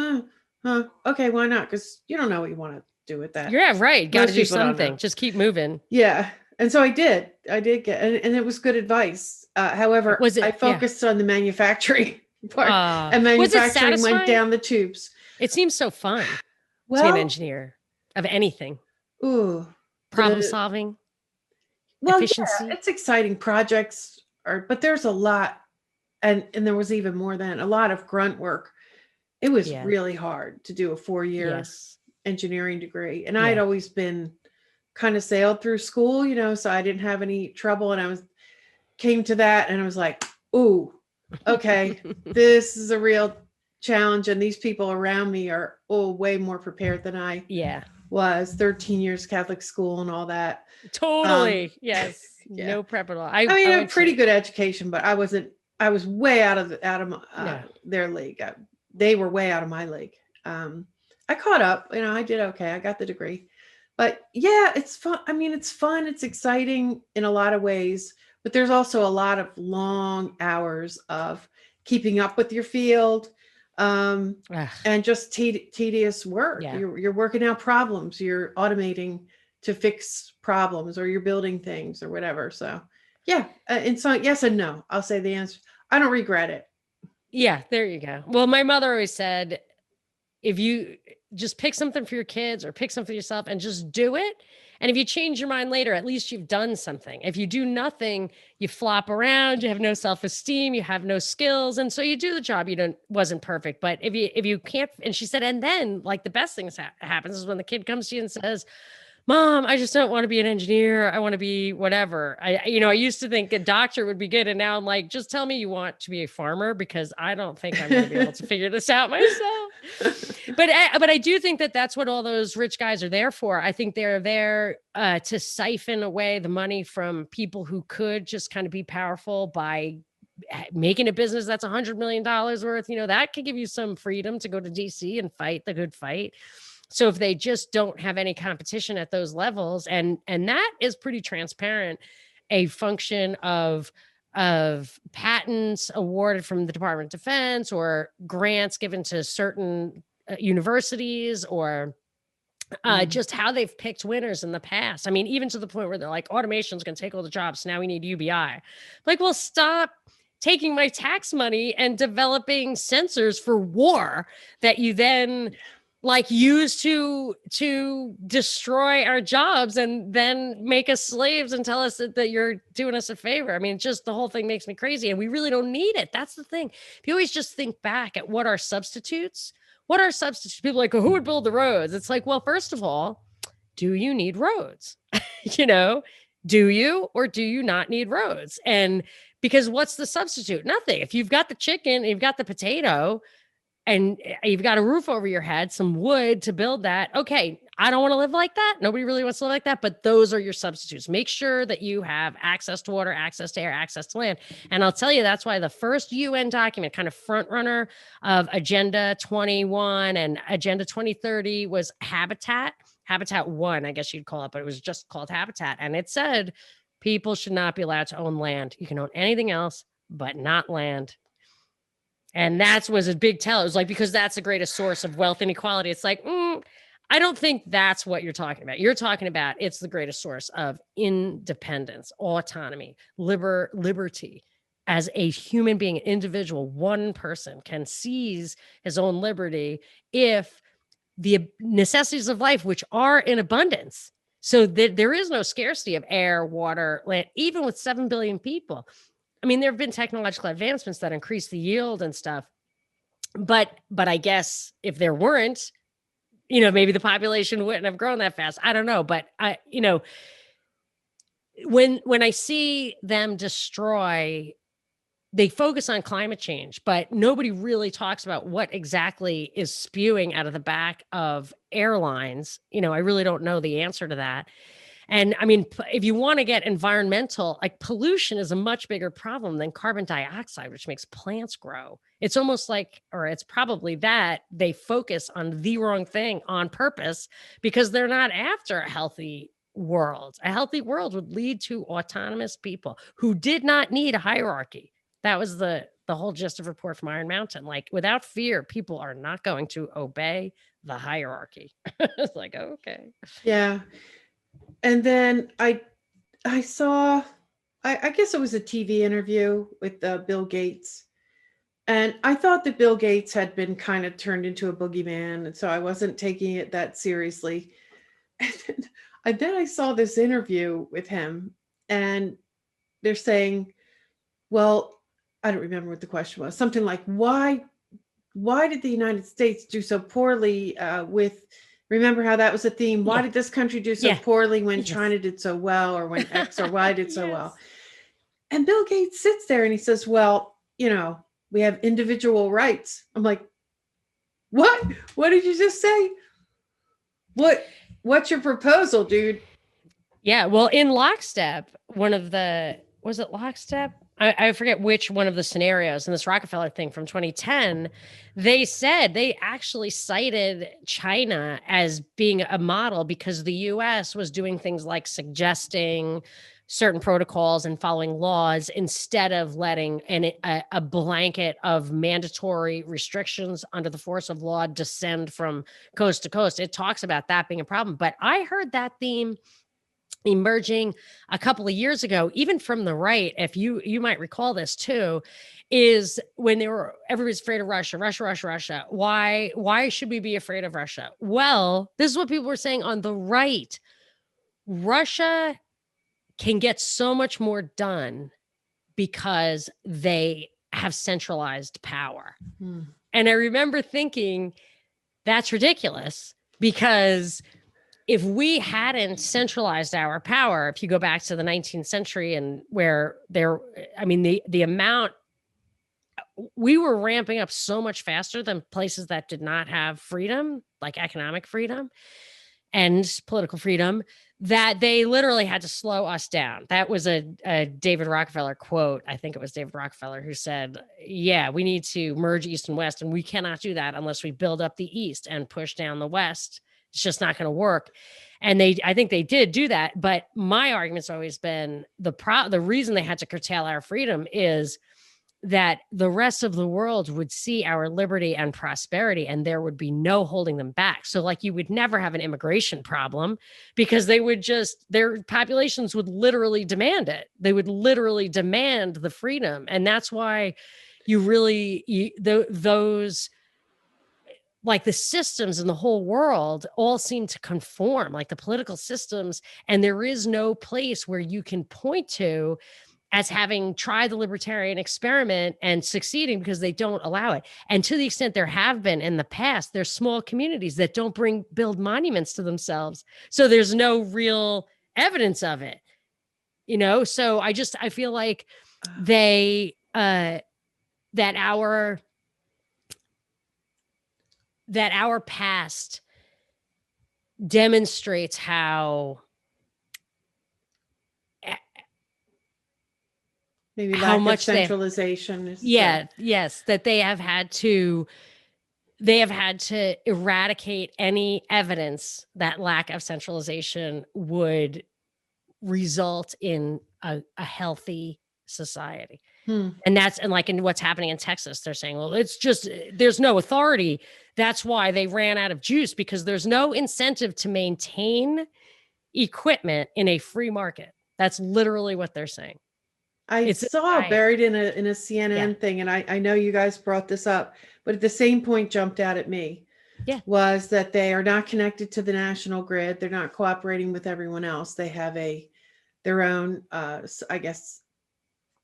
okay, why not? Because you don't know what you want to do with that. Yeah, right. Got to do something. Just keep moving. Yeah. And so I did get, and it was good advice. However, I focused on the manufacturing part, and manufacturing went down the tubes. It seems so fun to be an engineer of anything. Ooh. Problem solving. Efficiency. Yeah, it's exciting projects, but there's a lot, and there was even more than a lot of grunt work. It was really hard to do a 4-year engineering degree. And I had always been kind of sailed through school, so I didn't have any trouble. And came to that and I was like, ooh, okay, this is a real challenge. And these people around me are way more prepared than I was. 13 years Catholic school and all that. Totally. Yes. No prep at all. I mean, a pretty good education, but I was way out of their league. They were way out of my league. I caught up, I did okay. I got the degree, but yeah, it's fun. I mean, it's fun. It's exciting in a lot of ways, but there's also a lot of long hours of keeping up with your field, and just tedious work. Yeah. You're working out problems, you're automating to fix problems, or you're building things or whatever. So yeah. And so yes and no, I'll say the answer. I don't regret it. Yeah, there you go. Well, my mother always said, if you just pick something for your kids or pick something for yourself and just do it. And if you change your mind later, at least you've done something. If you do nothing, you flop around, you have no self-esteem, you have no skills. And so you do the job, wasn't perfect. But if you can't, and she said, and then like the best thing happens is when the kid comes to you and says, Mom, I just don't want to be an engineer. I want to be whatever. I used to think a doctor would be good. And now I'm like, just tell me you want to be a farmer, because I don't think I'm going to be able to figure this out myself. But I do think that that's what all those rich guys are there for. I think they're there to siphon away the money from people who could just kind of be powerful by making a business that's $100 million worth. That could give you some freedom to go to DC and fight the good fight. So if they just don't have any competition at those levels, and that is pretty transparent, a function of patents awarded from the Department of Defense or grants given to certain universities, or just how they've picked winners in the past. I mean, even to the point where they're like, automation is going to take all the jobs. So now we need UBI. Like, well, stop taking my tax money and developing sensors for war that you then like used to destroy our jobs and then make us slaves and tell us that you're doing us a favor. I mean, just the whole thing makes me crazy, and we really don't need it. That's the thing. If you always just think back at what are substitutes, people are like, oh, who would build the roads? It's like, well, first of all, do you need roads? You know, do you or do you not need roads? And because what's the substitute? Nothing. If you've got the chicken, you've got the potato, and you've got a roof over your head, some wood to build that. Okay, I don't want to live like that. Nobody really wants to live like that, but those are your substitutes. Make sure that you have access to water, access to air, access to land. And I'll tell you, that's why the first UN document, kind of front runner of Agenda 21 and Agenda 2030, was Habitat 1, I guess you'd call it, but it was just called Habitat. And it said people should not be allowed to own land. You can own anything else, but not land. And that was a big tell. It was like, because that's the greatest source of wealth inequality. It's like, I don't think that's what you're talking about. You're talking about it's the greatest source of independence, autonomy, liberty. As a human being, an individual, one person can seize his own liberty if the necessities of life, which are in abundance, so that there is no scarcity of air, water, land, even with 7 billion people. I mean, there have been technological advancements that increase the yield and stuff, but I guess if there weren't, maybe the population wouldn't have grown that fast. I don't know, but when I see them destroy, they focus on climate change, but nobody really talks about what exactly is spewing out of the back of airlines. I really don't know the answer to that. And I mean, if you want to get environmental, like pollution is a much bigger problem than carbon dioxide, which makes plants grow. It's almost like, or it's probably that they focus on the wrong thing on purpose because they're not after a healthy world. A healthy world would lead to autonomous people who did not need a hierarchy. That was the whole gist of Report from Iron Mountain. Like, without fear, people are not going to obey the hierarchy. It's like, okay. Yeah. And then I saw, I guess it was a TV interview with Bill Gates. And I thought that Bill Gates had been kind of turned into a boogeyman. And so I wasn't taking it that seriously. And then I saw this interview with him, and they're saying, well, I don't remember what the question was. Something like, why did the United States do so poorly with, remember how that was a theme? Why did this country do so poorly when China did so well, or when X or Y did so well? And Bill Gates sits there and he says, well, we have individual rights. I'm like, what? What did you just say? What's your proposal, dude? Yeah, well, in Lockstep, was it Lockstep? I forget which one of the scenarios in this Rockefeller thing from 2010, they actually cited China as being a model because the US was doing things like suggesting certain protocols and following laws instead of letting a blanket of mandatory restrictions under the force of law descend from coast to coast. It talks about that being a problem. But I heard that theme emerging a couple of years ago, even from the right, if you might recall this too, is when everybody's afraid of Russia. Why should we be afraid of Russia? Well, this is what people were saying on the right. Russia can get so much more done because they have centralized power. And I remember thinking, that's ridiculous, because if we hadn't centralized our power, if you go back to the 19th century and where the amount, we were ramping up so much faster than places that did not have freedom, like economic freedom and political freedom, that they literally had to slow us down. That was a David Rockefeller quote. I think it was David Rockefeller who said, yeah, we need to merge East and West, and we cannot do that unless we build up the East and push down the West. It's just not going to work. And I think they did do that. But my argument's always been the reason they had to curtail our freedom is that the rest of the world would see our liberty and prosperity, and there would be no holding them back. So like, you would never have an immigration problem because their populations would literally demand it. They would literally demand the freedom. And that's why those like the systems in the whole world all seem to conform, like the political systems, and there is no place where you can point to as having tried the libertarian experiment and succeeding, because they don't allow it. And to the extent there have been in the past, there's small communities that don't build monuments to themselves. So there's no real evidence of it, So I feel like they, that our past demonstrates maybe how lack much of centralization is yes, that they have had to eradicate any evidence that lack of centralization would result in a healthy society. And like in what's happening in Texas, they're saying, well, it's just, there's no authority. That's why they ran out of juice, because there's no incentive to maintain equipment in a free market. That's literally what they're saying. I saw buried in a CNN thing, and I know you guys brought this up, but at the same point jumped out at me. Yeah. Was that they are not connected to the national grid. They're not cooperating with everyone else. They have their own, I guess,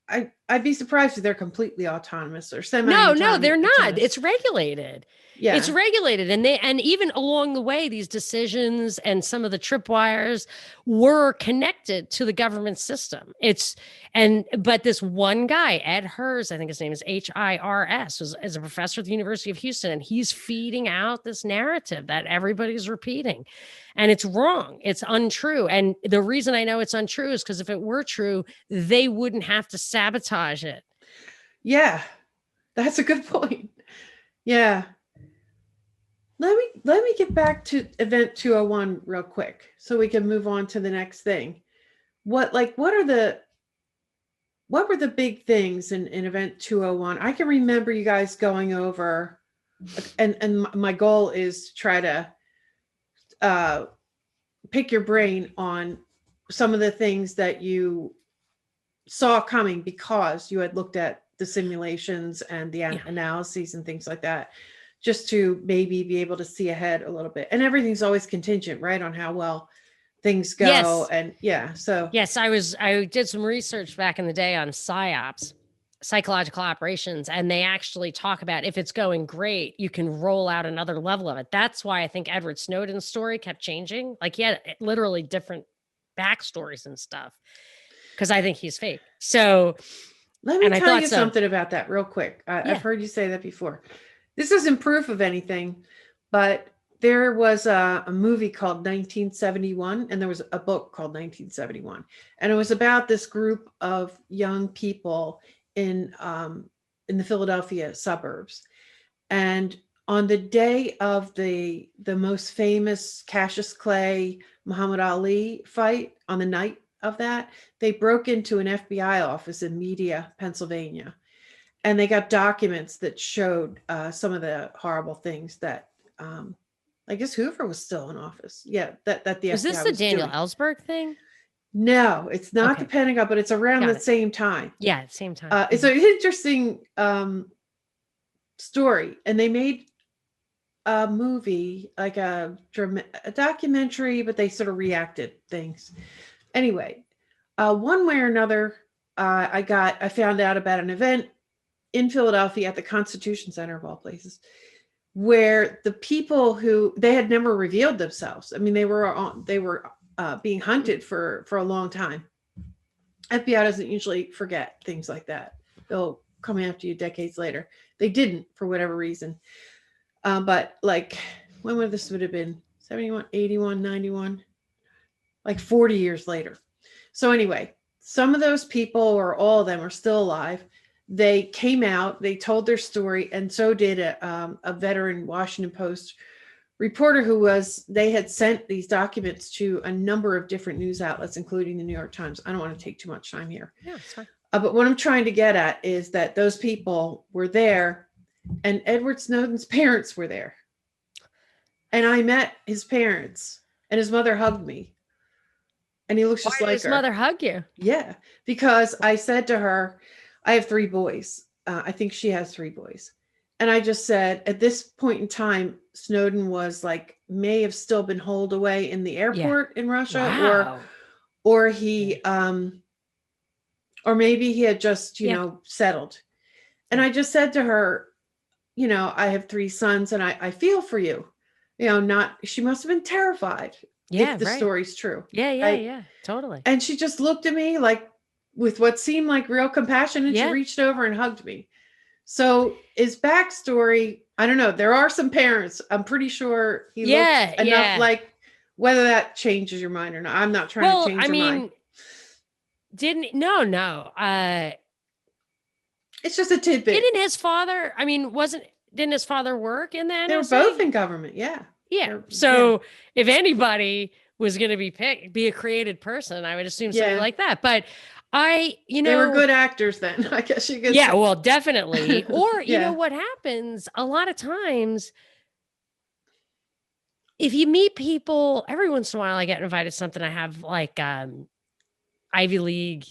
I'd be surprised if they're completely autonomous or semi-autonomous. No, they're not. It's regulated. Yeah. It's regulated. And even along the way, these decisions and some of the tripwires were connected to the government system. But this one guy, Ed Hers, I think his name is Hirs, is a professor at the University of Houston, and he's feeding out this narrative that everybody's repeating. And it's wrong. It's untrue. And the reason I know it's untrue is because if it were true, they wouldn't have to sabotage it. Yeah, that's a good point. Yeah. Let me get back to Event 201 real quick so we can move on to the next thing. What were the big things in Event 201? I can remember you guys going over, and my goal is to try to pick your brain on some of the things that you saw coming because you had looked at the simulations and the analyses and things like that, just to maybe be able to see ahead a little bit. And everything's always contingent, right, on how well things go. Yes. And yes, I did some research back in the day on PSYOPs, psychological operations, and they actually talk about if it's going great, you can roll out another level of it. That's why I think Edward Snowden's story kept changing. Like he had literally different backstories and stuff, because I think he's fake. So let me tell you something about that real quick. I've heard you say that before. This isn't proof of anything, but there was a movie called 1971, and there was a book called 1971, and it was about this group of young people in the Philadelphia suburbs. And on the day of the most famous Cassius Clay Muhammad Ali fight, on the night of that, they broke into an FBI office in Media, Pennsylvania. And they got documents that showed some of the horrible things that I guess Hoover was still in office. Yeah, that the FBI was this the Daniel Ellsberg thing? No, it's not the Pentagon, but it's around the same time. Yeah, same time. It's an interesting story, and they made a movie, like a documentary, but they sort of reacted things. Anyway, one way or another, I found out about an event in Philadelphia at the Constitution Center, of all places, where the people who they had never revealed themselves. I mean, they were being hunted for a long time. FBI doesn't usually forget things like that. They'll come after you decades later. They didn't, for whatever reason. But like, when would this have been? 71, 81, 91, like 40 years later. So anyway, some of those people, or all of them, are still alive. They came out, they told their story, and so did a veteran Washington Post reporter they had sent these documents to a number of different news outlets, including the New York Times. I don't want to take too much time here. Yeah, it's fine. But what I'm trying to get at is that those people were there, and Edward Snowden's parents were there. And I met his parents, and his mother hugged me. And he looks just like her. Why did his mother hug you? Yeah, because I said to her, I have 3 boys. I think she has 3 boys. And I just said, at this point in time, Snowden was like, may have still been holed away in the Yeah. airport in Russia, Wow. or Yeah. he, or maybe he had just, Yeah. settled. And Yeah. I just said to her, I have 3 sons and I feel for you. She must have been terrified Yeah. if the Right. story's true. Yeah. Yeah. Right. Yeah. Totally. And she just looked at me like with what seemed like real compassion, and she Yeah. reached over and hugged me. So his backstory, I don't know. There are some parents. I'm pretty sure he Yeah. looked enough Yeah. like, whether that changes your mind or not. I'm not trying to Well, change I your mind. mean, no. It's just a tidbit. Didn't his father, didn't his father work in the They were both NSA? in government. Yeah. Yeah. So if anybody was going to be a created person, I would assume somebody Yeah. like that. But they were good actors then, I guess you could Yeah, say. well, definitely. Or, Yeah. what happens a lot of times, if you meet people, every once in a while I get invited to something. I have like Ivy League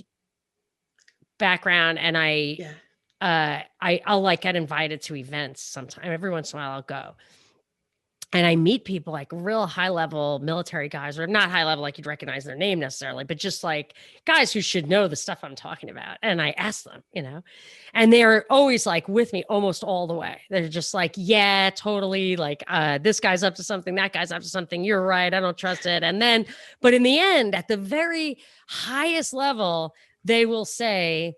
background, and I'll like get invited to events sometime. Every once in a while I'll go. And I meet people like real high level military guys, or not high level, like you'd recognize their name necessarily, but just like guys who should know the stuff I'm talking about. And I ask them, and they're always like with me almost all the way. They're just like, yeah, totally. Like, this guy's up to something, that guy's up to something. You're right. I don't trust it. And then, but in the end, at the very highest level, they will say,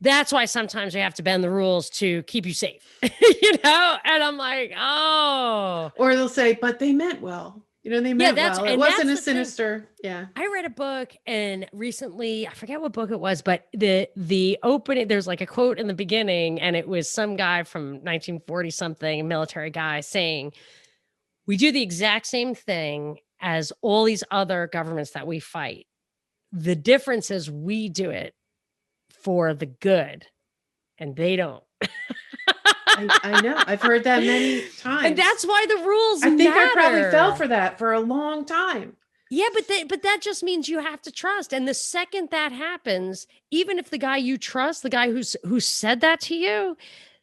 that's why sometimes we have to bend the rules to keep you safe, And I'm like, oh. Or they'll say, but they meant well. They meant well. It wasn't a sinister. Yeah. I read a book, and recently, I forget what book it was, but the opening, there's like a quote in the beginning, and it was some guy from 1940 something, a military guy, saying, we do the exact same thing as all these other governments that we fight. The difference is we do it for the good, and they don't. I know. I've heard that many times. And that's why the rules I think matter. I probably fell for that for a long time. Yeah, but that just means you have to trust. And the second that happens, even if the guy you trust, the guy who said that to you,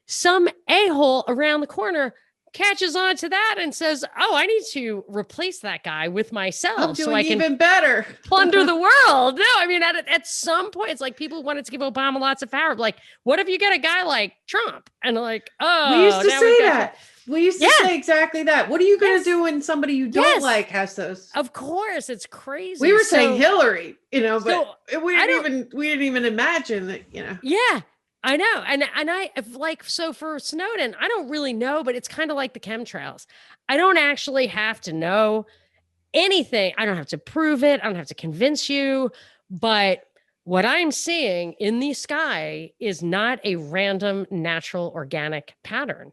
some a-hole around the corner catches on to that and says, oh, I need to replace that guy with myself. I'm doing so I can even better. plunder the world. No, I mean, at some point, it's like people wanted to give Obama lots of power. Like, what if you get a guy like Trump? And like, oh, we used to say that. We used to say exactly that. What are you going to do when somebody you don't like has those? Of course, it's crazy. We were saying Hillary, but we didn't even imagine that, Yeah. I know. And I like, so for Snowden, I don't really know, but it's kind of like the chemtrails. I don't actually have to know anything. I don't have to prove it. I don't have to convince you. But what I'm seeing in the sky is not a random, natural, organic pattern.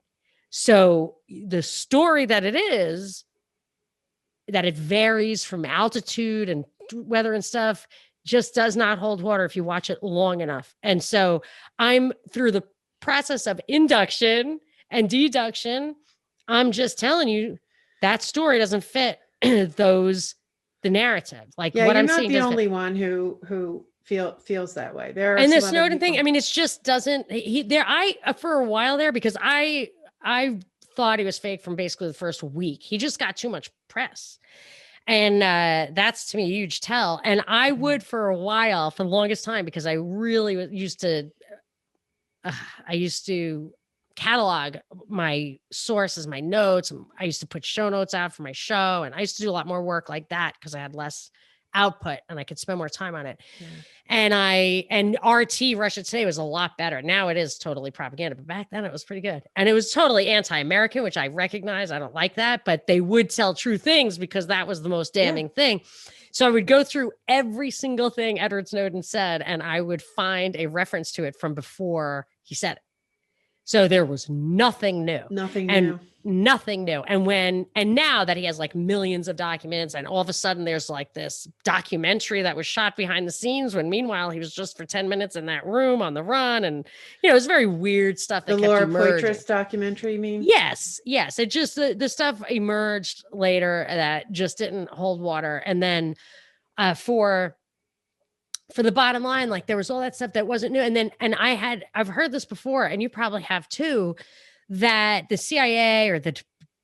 So the story that it is, that it varies from altitude and weather and stuff, just does not hold water if you watch it long enough. And so I'm through the process of induction and deduction. I'm just telling you that story doesn't fit the narrative. Like, what I'm seeing. You're not the only one who feels that way. There are and some the Snowden other thing. I mean, it's just doesn't. For a while there, because I thought he was fake from basically the first week. He just got too much press. And that's to me a huge tell. And I would for a while, for the longest time, because I really used to catalog my sources, my notes. I used to put show notes out for my show. And I used to do a lot more work like that because I had less output and I could spend more time on it. Yeah. And RT, Russia Today, was a lot better. Now it is totally propaganda, but back then it was pretty good. And it was totally anti-American, which I recognize. I don't like that, but they would tell true things because that was the most damning thing. So I would go through every single thing Edward Snowden said, and I would find a reference to it from before he said it. So there was nothing new. Nothing new. And now that he has like millions of documents, and all of a sudden there's like this documentary that was shot behind the scenes when meanwhile he was just for 10 minutes in that room on the run. And, it was very weird stuff. The Laura Poitras documentary, you mean? Yes. It just, the stuff emerged later that just didn't hold water. And then for the bottom line, like there was all that stuff that wasn't new. And I've heard this before, and you probably have too, that the CIA or the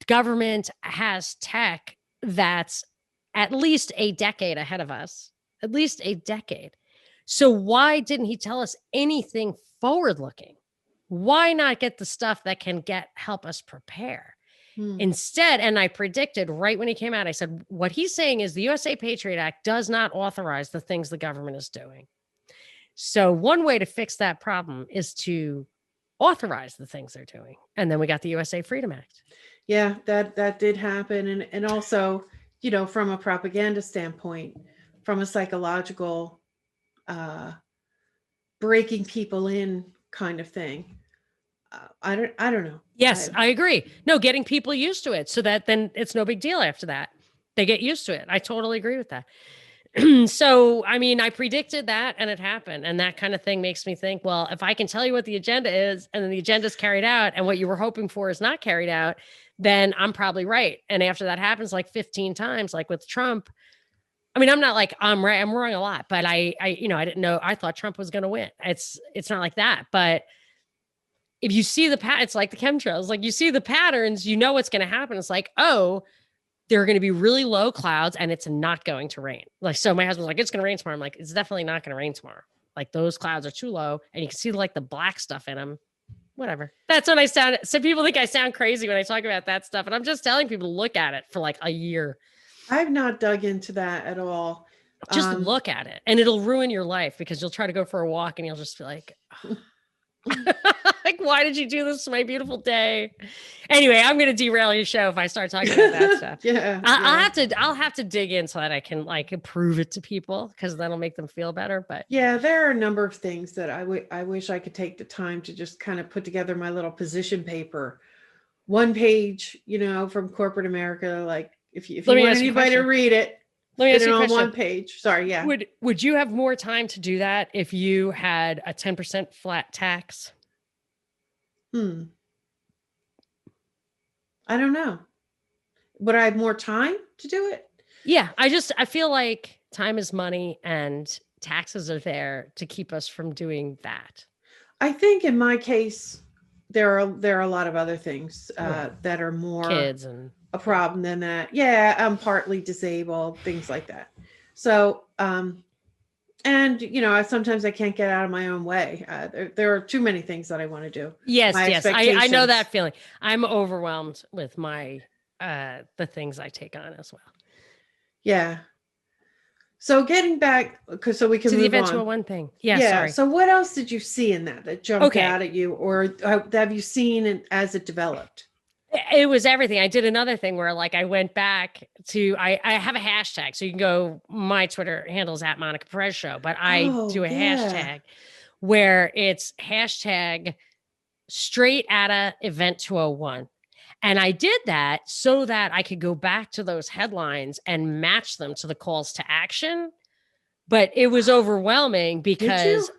government has tech that's at least a decade ahead of us, at least a decade. So why didn't he tell us anything forward looking? Why not get the stuff that can help us prepare? Instead, and I predicted right when he came out, I said, what he's saying is the USA Patriot Act does not authorize the things the government is doing. So one way to fix that problem is to authorize the things they're doing. And then we got the USA Freedom Act. Yeah, that did happen. And also, you know, from a propaganda standpoint, from a psychological breaking people in kind of thing. I don't know. Yes, I agree. No, getting people used to it so that then it's no big deal after that. They get used to it. I totally agree with that. So, I mean, I predicted that and it happened. And that kind of thing makes me think, well, if I can tell you what the agenda is and then the agenda is carried out and what you were hoping for is not carried out, then I'm probably right. And after that happens like 15 times, like with Trump, I mean, I'm not like I'm right. I'm wrong a lot, but I didn't know. I thought Trump was going to win. It's not like that. But if you see it's like the chemtrails, like you see the patterns, you know what's going to happen. It's like, oh, there are going to be really low clouds and it's not going to rain. Like, so my husband's like, it's going to rain tomorrow. I'm like, it's definitely not going to rain tomorrow. Like those clouds are too low and you can see like the black stuff in them. Whatever. That's when I sound. So people think I sound crazy when I talk about that stuff. And I'm just telling people to look at it for like a year. I've not dug into that at all. Just look at it and it'll ruin your life because you'll try to go for a walk and you'll just be like, oh. Like, why did you do this to my beautiful day? Anyway, I'm going to derail your show if I start talking about that stuff. Yeah, I'll have to dig in so that I can like prove it to people because that'll make them feel better. But yeah, there are a number of things that I wish I could take the time to just kind of put together my little position paper, one page, you know, from corporate America. Like if you want anybody to read it, let me ask you a question. On one page. Sorry, yeah. Would you have more time to do that if you had a 10% flat tax? I don't know. Would I have more time to do it? Yeah, I feel like time is money and taxes are there to keep us from doing that. I think in my case, there are a lot of other things that are more kids and a problem than that. Yeah, I'm partly disabled, things like that. So, and you know, sometimes I can't get out of my own way. There are too many things that I want to do. Yes, I know that feeling. I'm overwhelmed with my the things I take on as well. Yeah. So getting back, so we can to move the event on. To a one thing. Yeah. Sorry. So what else did you see in that jumped out at you, or have you seen it as it developed? It was everything. I did another thing where like I went back to, I have a hashtag. So you can go, my Twitter handle is at Monica Perez Show, but I do a hashtag where it's hashtag straight outta event 201. And I did that so that I could go back to those headlines and match them to the calls to action. But it was overwhelming because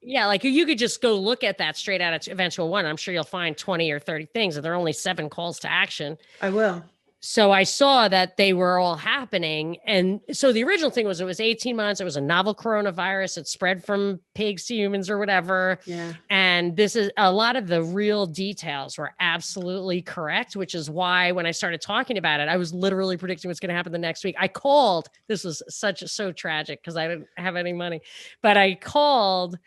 yeah, like you could just go look at that straight out of eventual one. I'm sure you'll find 20 or 30 things, and there are only 7 calls to action. I will. So I saw that they were all happening. And so the original thing was it was 18 months. It was a novel coronavirus. It spread from pigs to humans or whatever. Yeah. And this is a lot of the real details were absolutely correct, which is why when I started talking about it, I was literally predicting what's going to happen the next week. I called. This was so tragic because I didn't have any money, but I called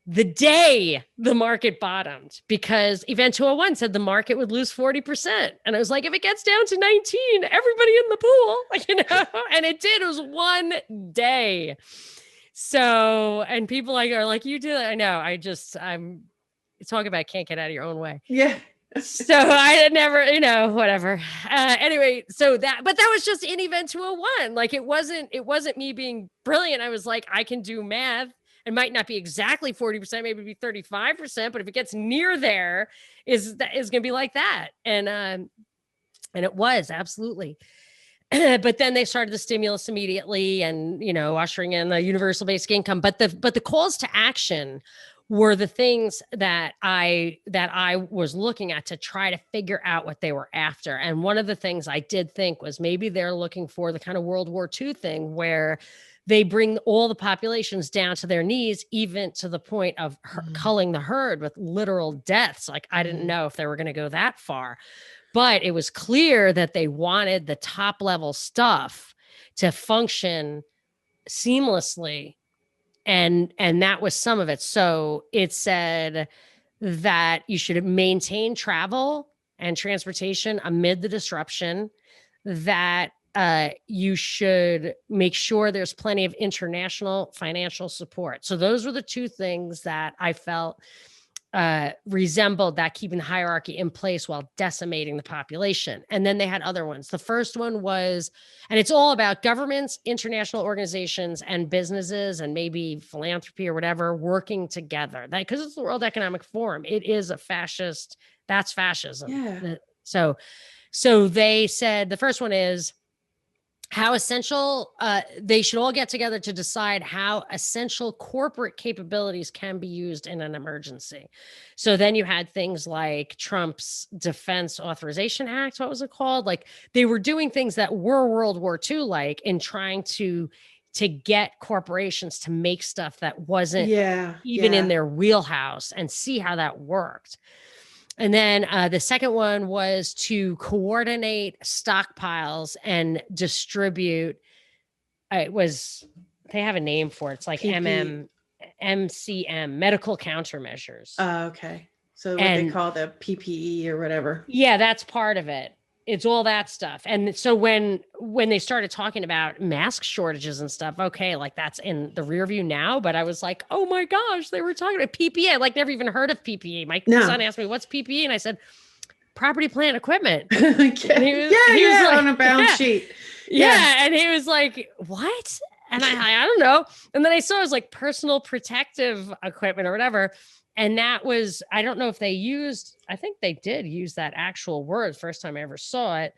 the day the market bottomed because Event 201 said the market would lose 40%. And I was like, if it gets down to 19, everybody in the pool, you know, and it did. It was one day. So, and people are like, you did it. I know. I'm talking about can't get out of your own way. Yeah. So I never, you know, whatever. Anyway, but that was just in Event 201. Like it wasn't me being brilliant. I was like, I can do math. It might not be exactly 40%, maybe be 35%, but if it gets near there, is going to be like that. And it was absolutely. But then they started the stimulus immediately and, you know, ushering in the universal basic income. But the calls to action were the things that I was looking at to try to figure out what they were after. And one of the things I did think was maybe they're looking for the kind of World War II thing where they bring all the populations down to their knees, even to the point of culling the herd with literal deaths. Like, I didn't know if they were going to go that far, but it was clear that they wanted the top level stuff to function seamlessly. And that was some of it. So it said that you should maintain travel and transportation amid the disruption, that you should make sure there's plenty of international financial support. So those were the two things that I felt resembled that, keeping the hierarchy in place while decimating the population. And then they had other ones. The first one was, and it's all about governments, international organizations, and businesses, and maybe philanthropy or whatever, working together. That, because it's the World Economic Forum. It is a fascist. That's fascism. Yeah. So they said the first one is how essential they should all get together to decide how essential corporate capabilities can be used in an emergency. So then you had things like Trump's Defense Authorization Act. What was it called? Like, they were doing things that were World War II like, in trying to get corporations to make stuff that wasn't even in their wheelhouse, and see how that worked. And then the second one was to coordinate stockpiles and distribute. They have a name for it. It's like MCM, medical countermeasures. Okay. So what they call the PPE or whatever. Yeah, that's part of it. It's all that stuff. And so when they started talking about mask shortages and stuff, okay, like, that's in the rear view now. But I was like, oh my gosh, they were talking about PPE. I never even heard of PPE. My son asked me, what's PPE? And I said, property, plant, equipment. And he was like, on a balance sheet. Yeah. And he was like, what? And I don't know. And then I saw it was like personal protective equipment or whatever. And that was, I don't know if they used, I think they did use that actual word first time I ever saw it,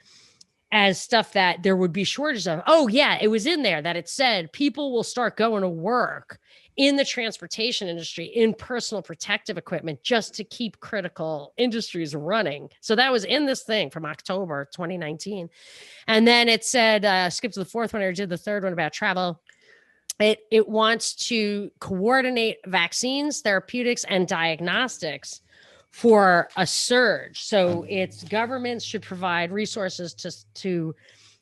as stuff that there would be shortages of. Oh yeah, it was in there that it said people will start going to work in the transportation industry in personal protective equipment just to keep critical industries running. So that was in this thing from October 2019. And then it said, skip to the fourth one, or did the third one about travel. It wants to coordinate vaccines, therapeutics, and diagnostics for a surge. So its governments should provide resources to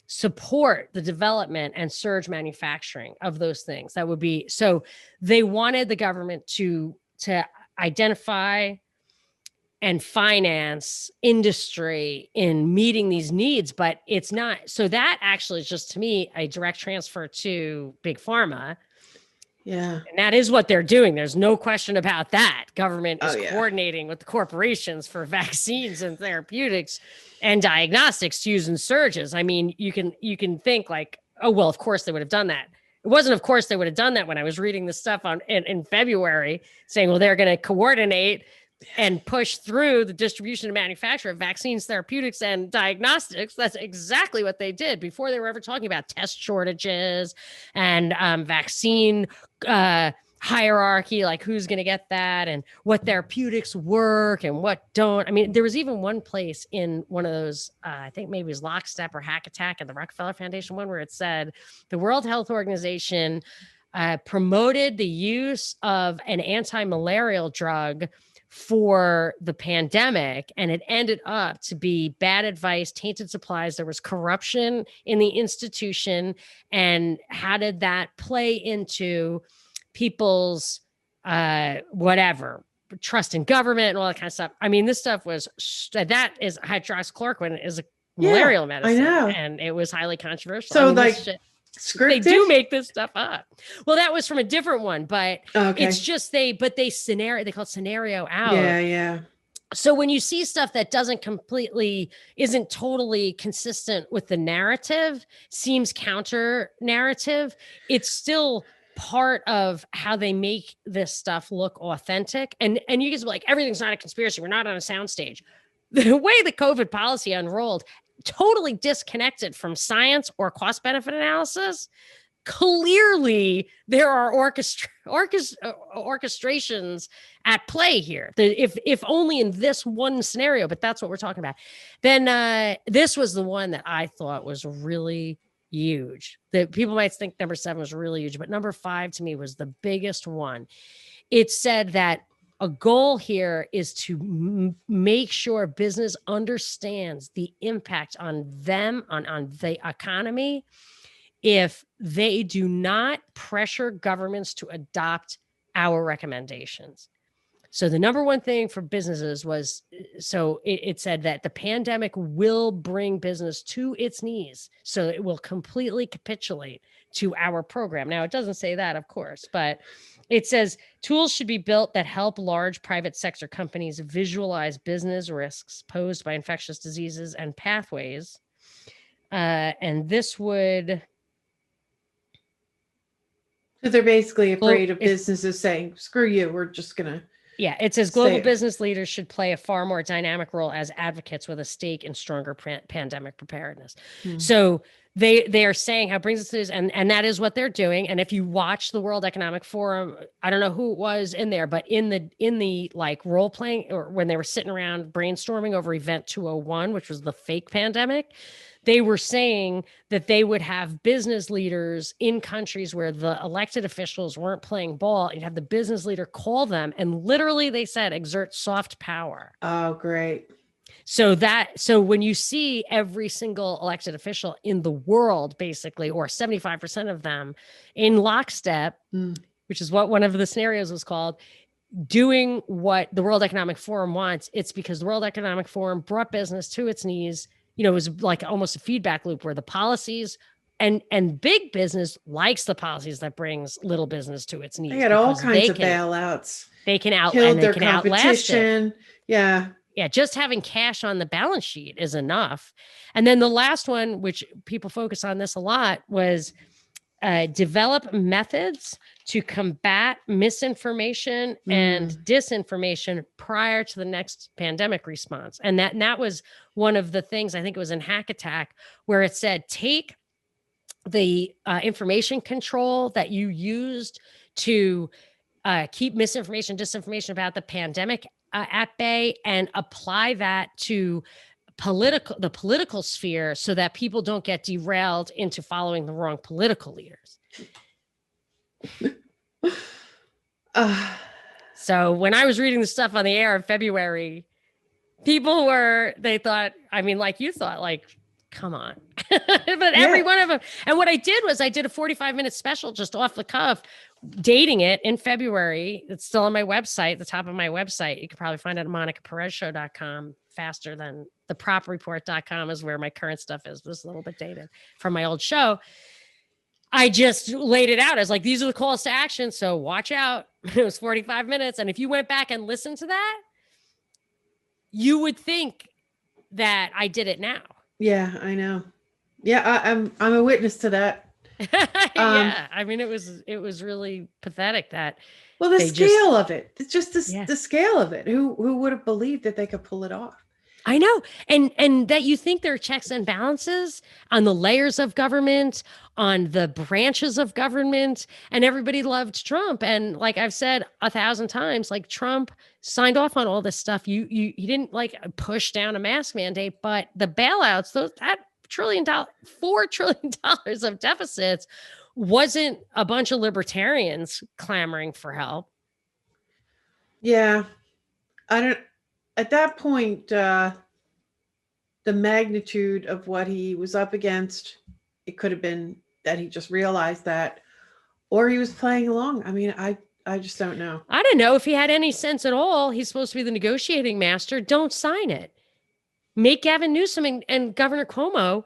support the development and surge manufacturing of those things. That would be, so they wanted the government to identify and finance industry in meeting these needs, but it's not. So that actually is just, to me, a direct transfer to big pharma. Yeah. And that is what they're doing. There's no question about that. Government is coordinating with the corporations for vaccines and therapeutics and diagnostics to use in surges. I mean, you can think like, oh, well, of course they would have done that. It wasn't, of course they would have done that when I was reading this stuff in February, saying, well, they're going to coordinate and push through the distribution and manufacture of vaccines, therapeutics, and diagnostics. That's exactly what they did before they were ever talking about test shortages and vaccine hierarchy, like who's going to get that and what therapeutics work and what don't. I mean, there was even one place in one of those, I think maybe it was Lockstep or Hack Attack and the Rockefeller Foundation one, where it said the World Health Organization promoted the use of an anti-malarial drug for the pandemic, and it ended up to be bad advice, tainted supplies. There was corruption in the institution. And how did that play into people's trust in government and all that kind of stuff? I mean, this stuff was, that is hydroxychloroquine is a malarial medicine. I know. And it was highly controversial. So, I mean, like, scripted? They do make this stuff up. Well, that was from a different one, but it's just they call it scenario out. Yeah. So when you see stuff that isn't totally consistent with the narrative, seems counter narrative, it's still part of how they make this stuff look authentic. And you guys be like, everything's not a conspiracy. We're not on a soundstage. The way the COVID policy unrolled, totally disconnected from science or cost benefit analysis. Clearly, there are orchestrations at play here. If only in this one scenario, but that's what we're talking about. Then this was the one that I thought was really huge. The people might think number 7 was really huge, but number 5 to me was the biggest one. It said that a goal here is to make sure business understands the impact on them, on the economy, if they do not pressure governments to adopt our recommendations. So the number one thing for businesses was, so it said that the pandemic will bring business to its knees. So it will completely capitulate to our program. Now, it doesn't say that, of course, but it says tools should be built that help large private sector companies visualize business risks posed by infectious diseases and pathways. And this would... So they're basically afraid of businesses saying, screw you, we're just going to... Yeah, it says global business leaders should play a far more dynamic role as advocates with a stake in stronger pandemic preparedness. So they are saying how it brings us to this, and that is what they're doing. And if you watch the World Economic Forum, I don't know who it was in there, but in the like role playing, or when they were sitting around brainstorming over Event 201, which was the fake pandemic, they were saying that they would have business leaders in countries where the elected officials weren't playing ball. You'd have the business leader call them, and literally they said, exert soft power. Oh, great. So when you see every single elected official in the world, basically, or 75% of them in lockstep, which is what one of the scenarios was called, doing what the World Economic Forum wants, it's because the World Economic Forum brought business to its knees. It was like almost a feedback loop where the policies and big business likes the policies that brings little business to its knees. They had all kinds of bailouts. They can killed their competition. Yeah. Yeah. Just having cash on the balance sheet is enough. And then the last one, which people focus on this a lot, was develop methods to combat misinformation and disinformation prior to the next pandemic response. And that was one of the things, I think it was in Hack Attack, where it said, take the information control that you used to keep misinformation, disinformation about the pandemic at bay, and apply that to the political sphere so that people don't get derailed into following the wrong political leaders. So when I was reading the stuff on the air in February, they thought, I mean, like you thought, like, come on. But every one of them. And what I did was I did a 45-minute special just off the cuff, dating it in February. It's still on my website, the top of my website. You can probably find it at monicaperezshow.com faster than thepropreport.com is where my current stuff is. This is a little bit dated from my old show. I just laid it out as like, these are the calls to action. So watch out. It was 45 minutes. And if you went back and listened to that, you would think that I did it now. Yeah, I know. Yeah, I'm a witness to that. Yeah, I mean, it was really pathetic that. Well, the scale of it. It's just the scale of it. Who would have believed that they could pull it off? I know. And that you think there are checks and balances on the layers of government, on the branches of government, and everybody loved Trump. And like I've said 1,000 times, like Trump signed off on all this stuff. He didn't like push down a mask mandate, but the bailouts, that $4 trillion of deficits wasn't a bunch of libertarians clamoring for help. Yeah. At that point, the magnitude of what he was up against, it could have been that he just realized that, or he was playing along. I mean, I just don't know. I don't know if he had any sense at all. He's supposed to be the negotiating master. Don't sign it. Make Gavin Newsom and Governor Cuomo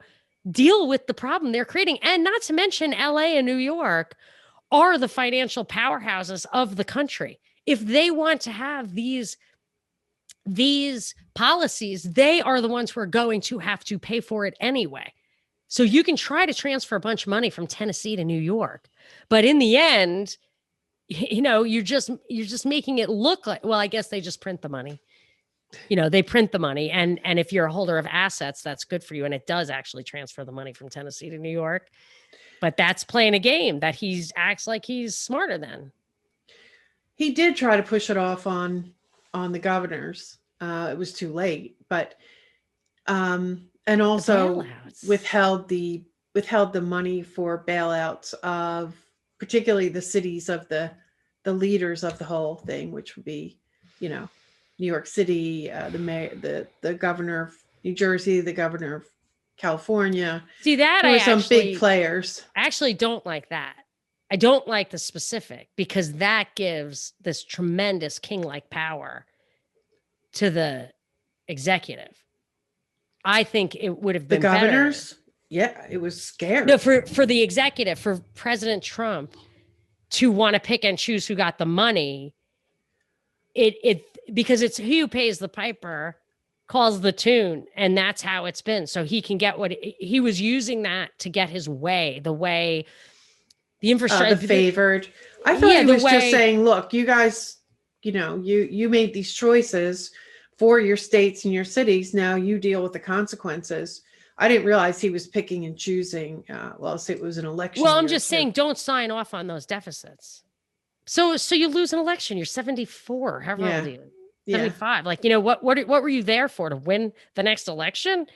deal with the problem they're creating. And not to mention LA and New York are the financial powerhouses of the country. If they want to have these policies, they are the ones who are going to have to pay for it anyway. So you can try to transfer a bunch of money from Tennessee to New York, but in the end, you're just making it look like, well, I guess they just print the money. They print the money, and if you're a holder of assets, that's good for you, and it does actually transfer the money from Tennessee to New York. But that's playing a game that he acts like he's smarter than. He did try to push it off on the governors. It was too late, but and also withheld the withheld the money for bailouts of particularly the cities of the leaders of the whole thing, which would be, you know, New York City, the mayor, the governor of New Jersey, the governor of California. See that There were some big players. I actually don't like that. I don't like the specific because that gives this tremendous king-like power to the executive. I think it would have been the governors. better. Yeah, it was scary. No, for the executive, for President Trump to want to pick and choose who got the money. It because it's who pays the piper calls the tune, and that's how it's been. So he can get what he was using that to get his way, the infrastructure, the favored. I thought he was just saying, look, you guys, you made these choices for your states and your cities. Now you deal with the consequences. I didn't realize he was picking and choosing. Well, say it was an election. Well, I'm just saying, don't sign off on those deficits. So you lose an election. You're 74, however old are you? 75. Like, what were you there for? To win the next election?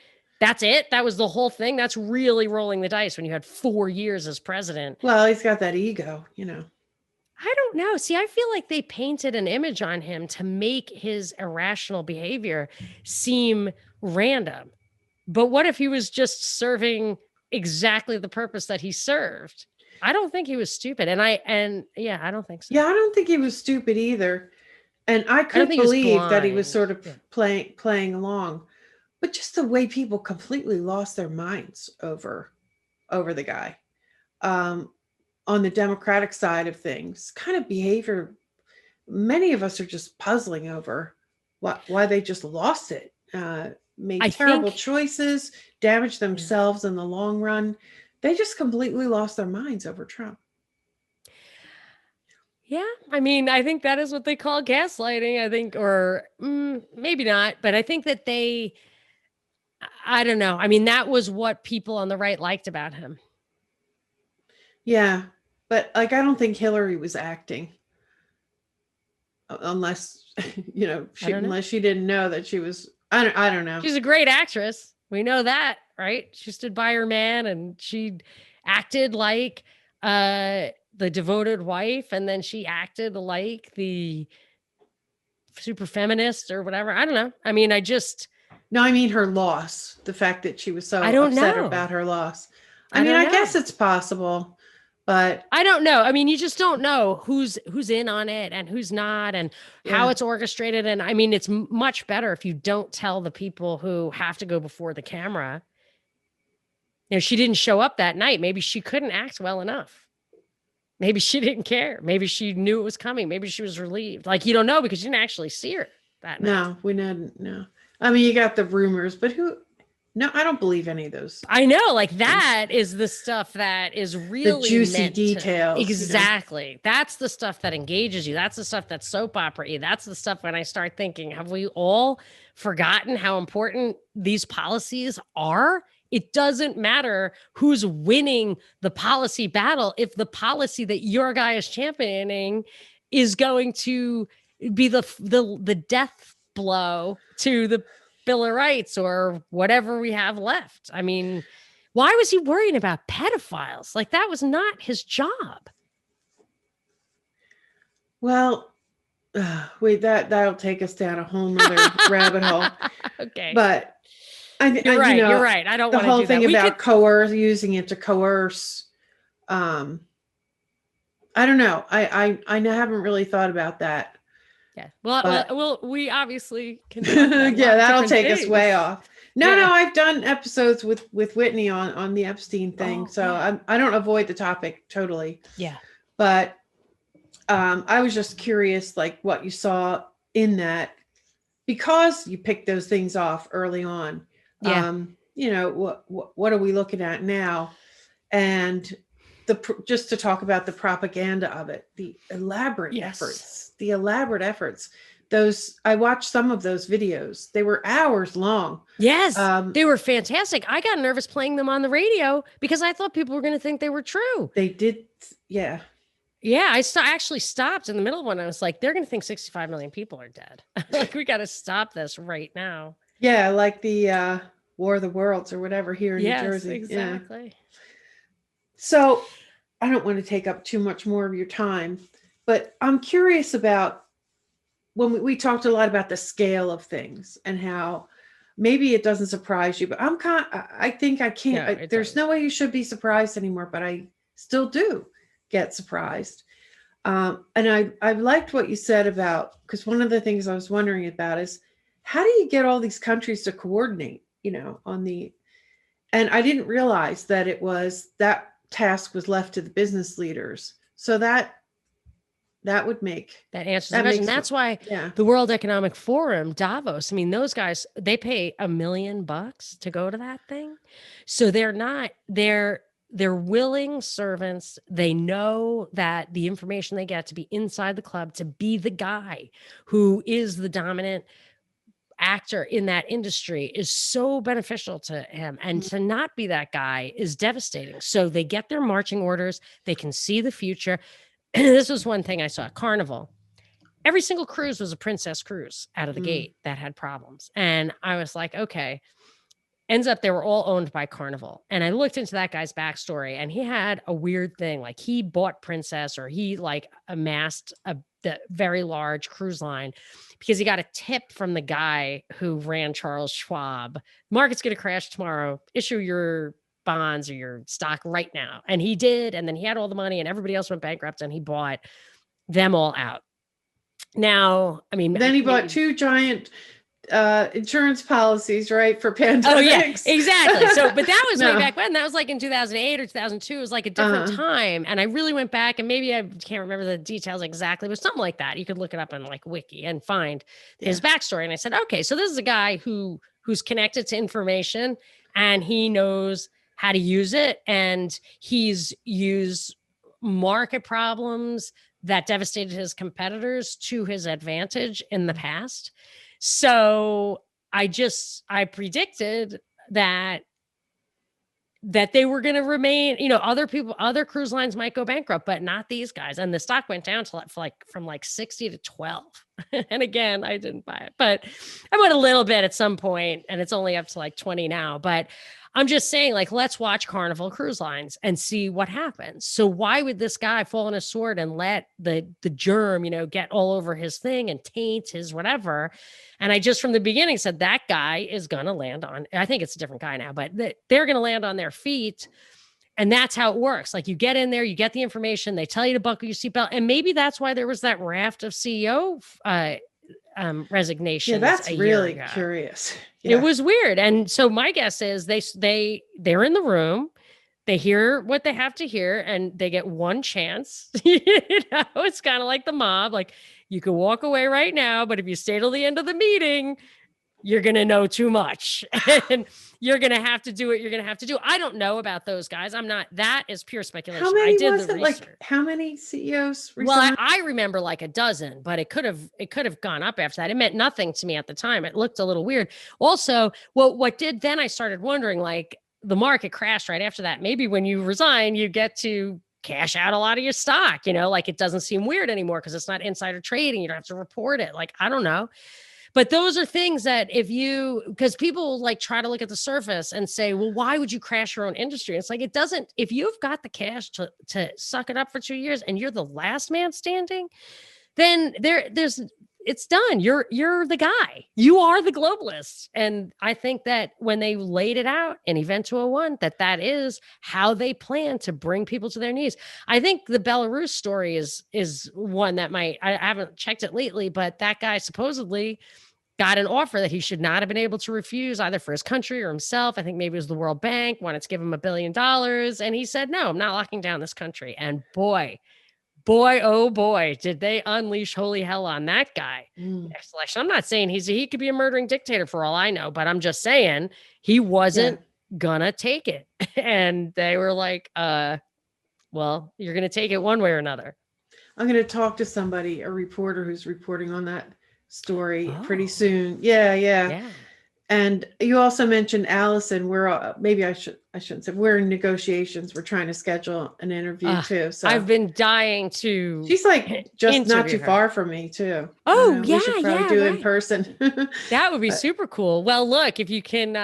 That's it? That was the whole thing? That's really rolling the dice when you had 4 years as president. Well, he's got that ego, I don't know. See, I feel like they painted an image on him to make his irrational behavior seem random. But what if he was just serving exactly the purpose that he served? I don't think he was stupid. I don't think so. Yeah, I don't think he was stupid either. And I could believe that he was sort of playing along. But just the way people completely lost their minds over the guy. On the Democratic side of things, kind of behavior, many of us are just puzzling over why they just lost it. Made terrible choices, damaged themselves in the long run. They just completely lost their minds over Trump. Yeah, I mean, I think that is what they call gaslighting, I think, or maybe not, but I think that I don't know. I mean, that was what people on the right liked about him. Yeah, but I don't think Hillary was acting. Unless, unless she didn't know that she was, I don't know. She's a great actress. We know that, right? She stood by her man and she acted like the devoted wife, and then she acted like the super feminist or whatever. I don't know. I mean, No, I mean her loss. The fact that she was so upset about her loss. I guess it's possible. But I don't know. I mean, you just don't know who's in on it and who's not, and how it's orchestrated. And I mean, it's much better if you don't tell the people who have to go before the camera. She didn't show up that night. Maybe she couldn't act well enough. Maybe she didn't care. Maybe she knew it was coming. Maybe she was relieved. Like, you don't know because you didn't actually see her that night. No, we didn't. No. I mean, you got the rumors, but no, I don't believe any of those. I know, like that is the stuff that is really the juicy details. Exactly. That's the stuff that engages you. That's the stuff that's soap opera-y. That's the stuff when I start thinking, have we all forgotten how important these policies are? It doesn't matter who's winning the policy battle if the policy that your guy is championing is going to be the death blow to the Bill of Rights or whatever we have left. I mean, why was he worrying about pedophiles? Like, that was not his job. Well, wait, that'll take us down a whole nother rabbit hole. Okay. But you're right. I don't want to do that. The whole thing about using it to coerce. I don't know. I haven't really thought about that. Yeah. Well, we obviously can. Yeah, that'll take us way off. No, I've done episodes with Whitney on the Epstein thing, I don't avoid the topic totally. Yeah. But I was just curious, like what you saw in that, because you picked those things off early on. Yeah. What are we looking at now? And just to talk about the propaganda of it, the elaborate efforts. Those, I watched some of those videos. They were hours long. Yes, they were fantastic. I got nervous playing them on the radio because I thought people were going to think they were true. They did. Yeah. Yeah, I actually stopped in the middle of one. I was like, they're going to think 65 million people are dead. Like, we got to stop this right now. Yeah, like the War of the Worlds or whatever here in New Jersey. Exactly. So I don't want to take up too much more of your time, but I'm curious about when we talked a lot about the scale of things and how maybe it doesn't surprise you, but I think I can't, No, it there's does. no way you should be surprised anymore, but I still do get surprised. And I liked what you said about, because one of the things I was wondering about is how do you get all these countries to coordinate, and I didn't realize that that task was left to the business leaders. So that would make, That answers the that question. makes, That's why yeah. the World Economic Forum, Davos, I mean, those guys, they pay $1 million to go to that thing. So they're willing servants. They know that the information they get to be inside the club, to be the guy who is the dominant actor in that industry is so beneficial to him. And to not be that guy is devastating. So they get their marching orders. They can see the future. This was one thing I saw. Carnival. Every single cruise was a princess cruise out of the gate that had problems. And I was like, okay. Ends up they were all owned by Carnival. And I looked into that guy's backstory, and he had a weird thing. Like he bought Princess, or he like amassed the very large cruise line because he got a tip from the guy who ran Charles Schwab. Market's going to crash tomorrow. Issue your bonds or your stock right now. And he did. And then he had all the money, and everybody else went bankrupt, and he bought them all out. Now, I mean, Then he bought two giant insurance policies, right, for pandemics. Oh yeah, exactly. So, but that was way back when. That was like in 2008 or 2002. It was like a different time. And I really went back, and maybe I can't remember the details exactly, but something like that. You could look it up on like Wiki and find his backstory. And I said, okay, so this is a guy who's connected to information, and he knows how to use it. And he's used market problems that devastated his competitors to his advantage in the past. So I predicted that they were going to remain, other cruise lines might go bankrupt, but not these guys. And the stock went down to from 60 to 12. And again, I didn't buy it, but I went a little bit at some point, and it's only up to 20 now. But I'm just saying, let's watch Carnival Cruise Lines and see what happens. So why would this guy fall on his sword and let the germ, get all over his thing and taint his whatever? And I just from the beginning said that guy is going to land on, I think it's a different guy now, but they're going to land on their feet. And that's how it works. You get in there, you get the information, they tell you to buckle your seatbelt. And maybe that's why there was that raft of CEO resignations. Yeah, that's really curious. Yeah. It was weird. And so my guess is they're in the room, they hear what they have to hear, and they get one chance. It's kind of like the mob. You can walk away right now, but if you stay till the end of the meeting, you're going to know too much, and you're going to have to do what you're going to have to do. I don't know about those guys. I'm not, that is pure speculation. How many I did was the it? research. How many CEOs resigned? Well, I remember a dozen, but it could have gone up after that. It meant nothing to me at the time. It looked a little weird. Also, what did then I started wondering, the market crashed right after that. Maybe when you resign, you get to cash out a lot of your stock, it doesn't seem weird anymore because it's not insider trading. You don't have to report it. I don't know. But those are things that because people try to look at the surface and say, well, why would you crash your own industry? It's it doesn't, if you've got the cash to suck it up for 2 years and you're the last man standing, then it's done. You're the guy. You are the globalist. And I think that when they laid it out in Event 201, that is how they plan to bring people to their knees. I think the Belarus story is one that I haven't checked it lately, but that guy supposedly got an offer that he should not have been able to refuse, either for his country or himself. I think maybe it was the World Bank wanted to give him $1 billion. And he said, no, I'm not locking down this country. And boy, oh boy, did they unleash holy hell on that guy. Next election. I'm not saying he could be a murdering dictator for all I know, but I'm just saying he wasn't gonna take it. And they were like, well, you're gonna take it one way or another. I'm going to talk to somebody, a reporter who's reporting on that story pretty soon. Yeah. And you also mentioned Allison. We're maybe I shouldn't say we're in negotiations. We're trying to schedule an interview too. So I've been dying to she's like just not interview too her. far from me too. I don't Oh, know. We should yeah, probably yeah, do it in right. person. That would be But super cool. Well, look, if you can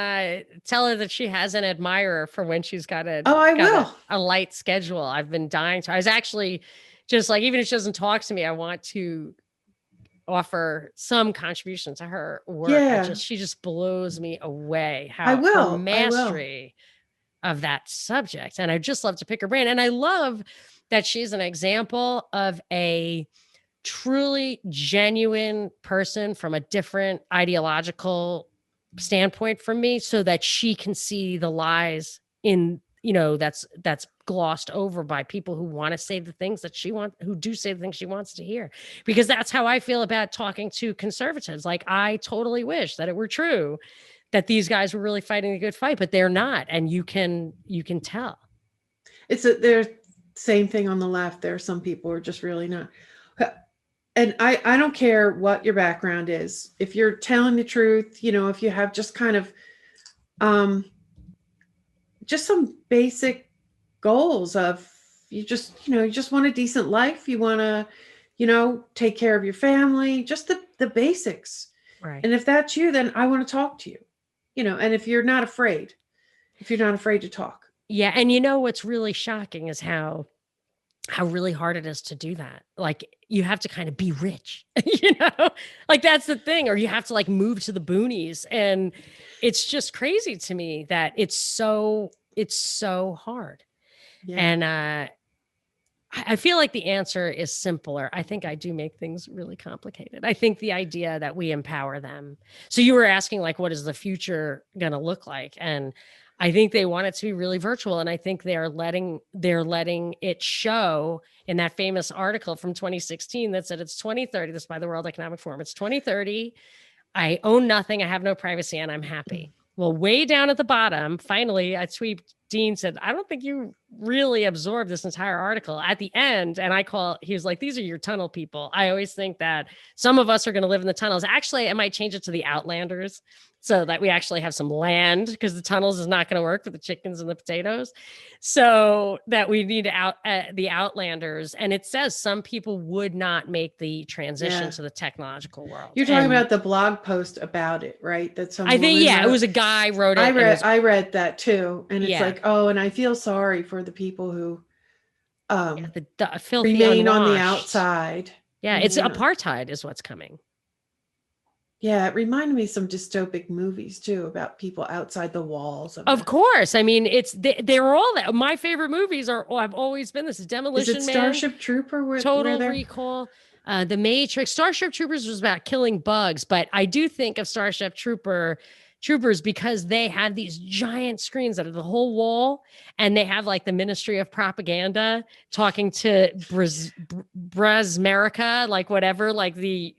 tell her that she has an admirer for when she's got a oh, I got a, will. a light schedule. I've been dying to. I was actually just like, even if she doesn't talk to me, I want to offer some contribution to her work. Yeah, She just blows me away I how her will. I will. mastery of that subject. And I just love to pick her brain. And I love that she's an example of a truly genuine person from a different ideological standpoint from me, so that she can see the lies in, that's glossed over by people who want to say the things that who do say the things she wants to hear. Because that's how I feel about talking to conservatives. Like, I totally wish that it were true that these guys were really fighting a good fight, but they're not. And you can tell. There's same thing on the left. There are some people who are just really not. And I don't care what your background is. If you're telling the truth, if you have just kind of um just some basic goals of you just want a decent life, you want to take care of your family, just the basics. Right. And if that's you, then I want to talk to you. And if you're not afraid to talk. Yeah. And what's really shocking is how really hard it is to do that. Like, you have to kind of be rich, like that's the thing, or you have to like move to the boonies. And it's just crazy to me that it's so hard. Yeah. And I feel like the answer is simpler. I think I do make things really complicated. I think the idea that we empower them. So you were asking, like, what is the future going to look like? And I think they want it to be really virtual. And I think they're letting it show in that famous article from 2016 that said it's 2030. This is by the World Economic Forum. It's 2030. I own nothing. I have no privacy, and I'm happy. Well, way down at the bottom, finally, I tweet Dean said, I don't think you really absorbed this entire article at the end. And he was like, these are your tunnel people. I always think that some of us are going to live in the tunnels. Actually, I might change it to the Outlanders, so that we actually have some land, because the tunnels is not going to work for the chickens and the potatoes. So that we need the Outlanders. And it says some people would not make the transition to the technological world. You're talking about the blog post about it, right? That some I think, woman it wrote. was a guy wrote it. I read that too. And it's like, oh, and I feel sorry for the people who the filthy remain unwashed on the outside. Yeah, it's apartheid is what's coming. Yeah, it reminded me of some dystopic movies too, about people outside the walls. Of course. I mean, they're all that. My favorite movies have always been this. Demolition Man. Is it Starship Trooper? Total Recall. The Matrix. Starship Troopers was about killing bugs, but I do think of Starship Troopers because they have these giant screens that are the whole wall, and they have like the Ministry of Propaganda talking to Brazmerica, like whatever, like the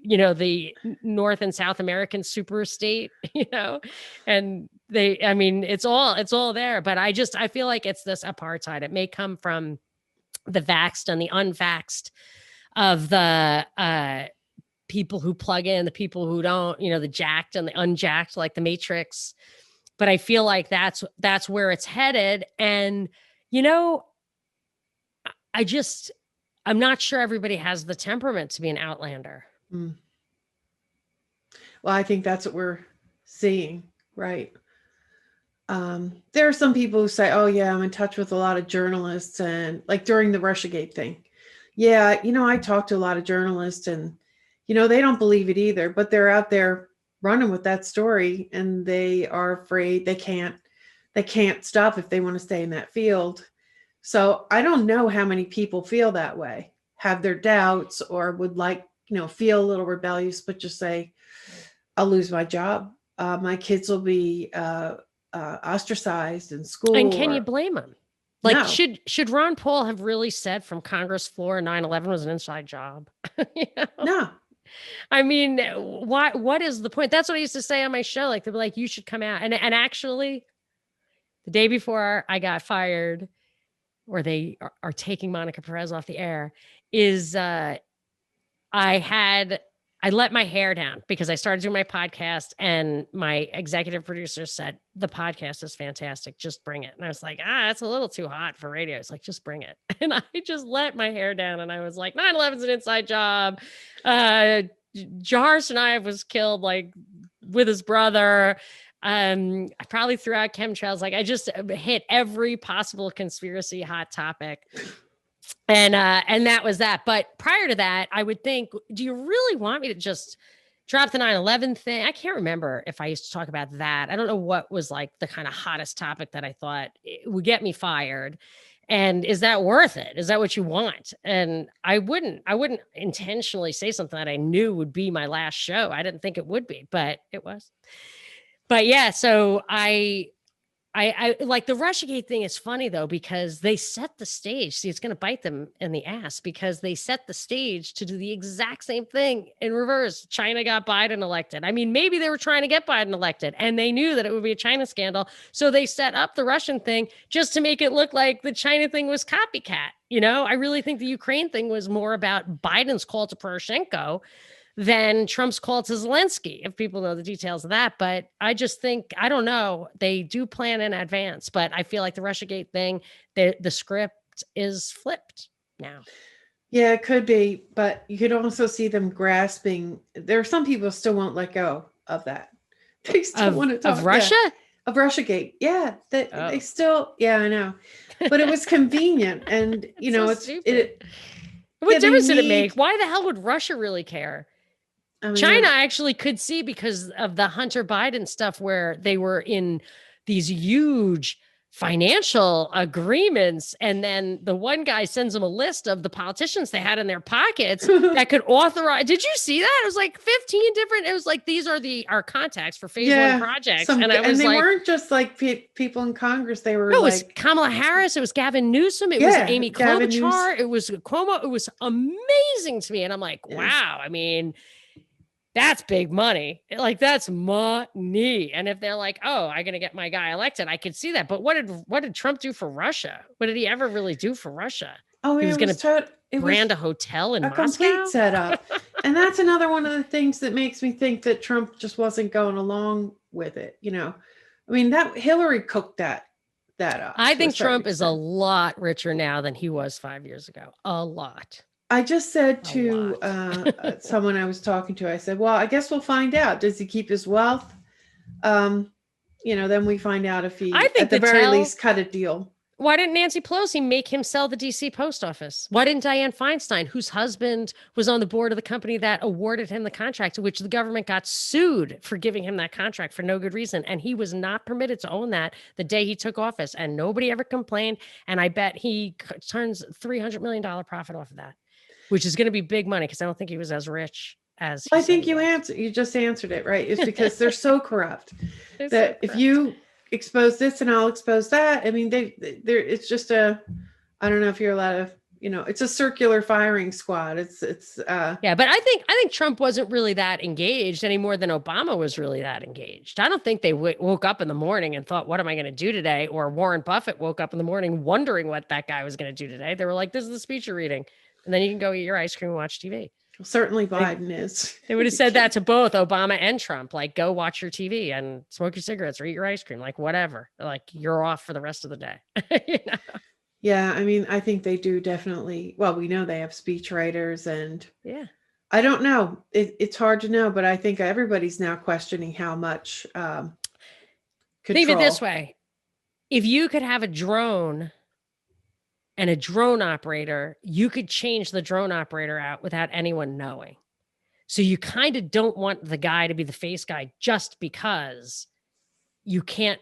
North and South American super state, and it's all there. But I feel like it's this apartheid. It may come from the vaxxed and the unvaxxed of the people who plug in, the people who don't, the jacked and the unjacked, like the Matrix. But I feel like that's where it's headed. And, I'm not sure everybody has the temperament to be an outlander. Well, I think that's what we're seeing, right? There are some people who say, oh yeah, I'm in touch with a lot of journalists, and like during the Russiagate thing. Yeah, I talked to a lot of journalists, and they don't believe it either, but they're out there running with that story, and they are afraid they can't stop if they want to stay in that field. So I don't know how many people feel that way, have their doubts, or would like, feel a little rebellious, but just say, I'll lose my job. My kids will be ostracized in school. And can you blame them? Like, no. should Ron Paul have really said from Congress floor 9/11 was an inside job? No. I mean, what is the point? That's what I used to say on my show. Like, they'd be like, you should come out. And actually, the day before I got fired, or they are taking Monica Perez off the air, is I I let my hair down because I started doing my podcast, and my executive producer said, the podcast is fantastic. Just bring it. And I was like, it's a little too hot for radio. It's like, just bring it. And I just let my hair down, and I was like, 9/11's an inside job. Jahar Tsarnaev was killed like with his brother. I probably threw out chemtrails. Like, I just hit every possible conspiracy hot topic. And that was that. But prior to that, I would think, do you really want me to just drop the 9/11 thing? I can't remember if I used to talk about that. I don't know what was like the kind of hottest topic that I thought would get me fired. And is that worth it? Is that what you want? And I wouldn't intentionally say something that I knew would be my last show. I didn't think it would be, but it was. But yeah, so I like the Russiagate thing is funny though, because they set the stage. See, it's going to bite them in the ass because they set the stage to do the exact same thing in reverse. China got Biden elected. I mean, maybe they were trying to get Biden elected and they knew that it would be a China scandal. So they set up the Russian thing just to make it look like the China thing was copycat. You know, I really think the Ukraine thing was more about Biden's call to Poroshenko than Trump's call to Zelensky, if people know the details of that. But I just think, I don't know, they do plan in advance, but I feel like the Russiagate thing, the script is flipped now. Yeah, it could be, but you could also see them grasping. There are some people still won't let go of that. They still want to talk of Russia? Yeah, of Russiagate. Yeah, they still, yeah, I know. But it was convenient. And, you know, so what difference did it make? Why the hell would Russia really care? I mean, China actually could see because of the Hunter Biden stuff where they were in these huge financial agreements. And then the one guy sends them a list of the politicians they had in their pockets that could authorize. Did you see that? It was like 15 different. It was like, these are our contacts for phase one projects. And they weren't just like people in Congress. They were it was Kamala Harris. It was Gavin Newsom. It was Amy Klobuchar. It was Cuomo. It was amazing to me. And I'm like, wow. I mean, that's big money. Like, that's money. And if they're like, oh, I'm going to get my guy elected, I could see that. But what did Trump do for Russia? What did he ever really do for Russia? Oh, he was going to brand a hotel in Moscow? Complete setup. And that's another one of the things that makes me think that Trump just wasn't going along with it. You know, I mean, that Hillary cooked that up. I think Trump is a lot richer now than he was 5 years ago. A lot. I just said to someone I was talking to, I said, well, I guess we'll find out. Does he keep his wealth? You know, then we find out if he, at the very least, cut a deal. Why didn't Nancy Pelosi make him sell the DC post office? Why didn't Dianne Feinstein, whose husband was on the board of the company that awarded him the contract, to which the government got sued for giving him that contract for no good reason? And he was not permitted to own that the day he took office, and nobody ever complained. And I bet he turns $300 million profit off of that, which is going to be big money because I don't think he was as rich as I think you just answered it, right? It's because they're so corrupt that if you expose this and I'll expose that. I mean, it's just I don't know if you're allowed to, you know, it's a circular firing squad. Yeah, but I think Trump wasn't really that engaged any more than Obama was really that engaged. I don't think they woke up in the morning and thought, what am I going to do today? Or Warren Buffett woke up in the morning wondering what that guy was going to do today. They were like, this is the speech you're reading. And then you can go eat your ice cream and watch TV. Well, certainly Biden is. They would have said that to both Obama and Trump, like, go watch your TV and smoke your cigarettes or eat your ice cream, like whatever. Like, you're off for the rest of the day. You know? Yeah, I mean, I think they do definitely. Well, we know they have speech writers and I don't know. It's hard to know, but I think everybody's now questioning how much control. Think of it this way. If you could have a drone and a drone operator, you could change the drone operator out without anyone knowing. So you kind of don't want the guy to be the face guy just because you can't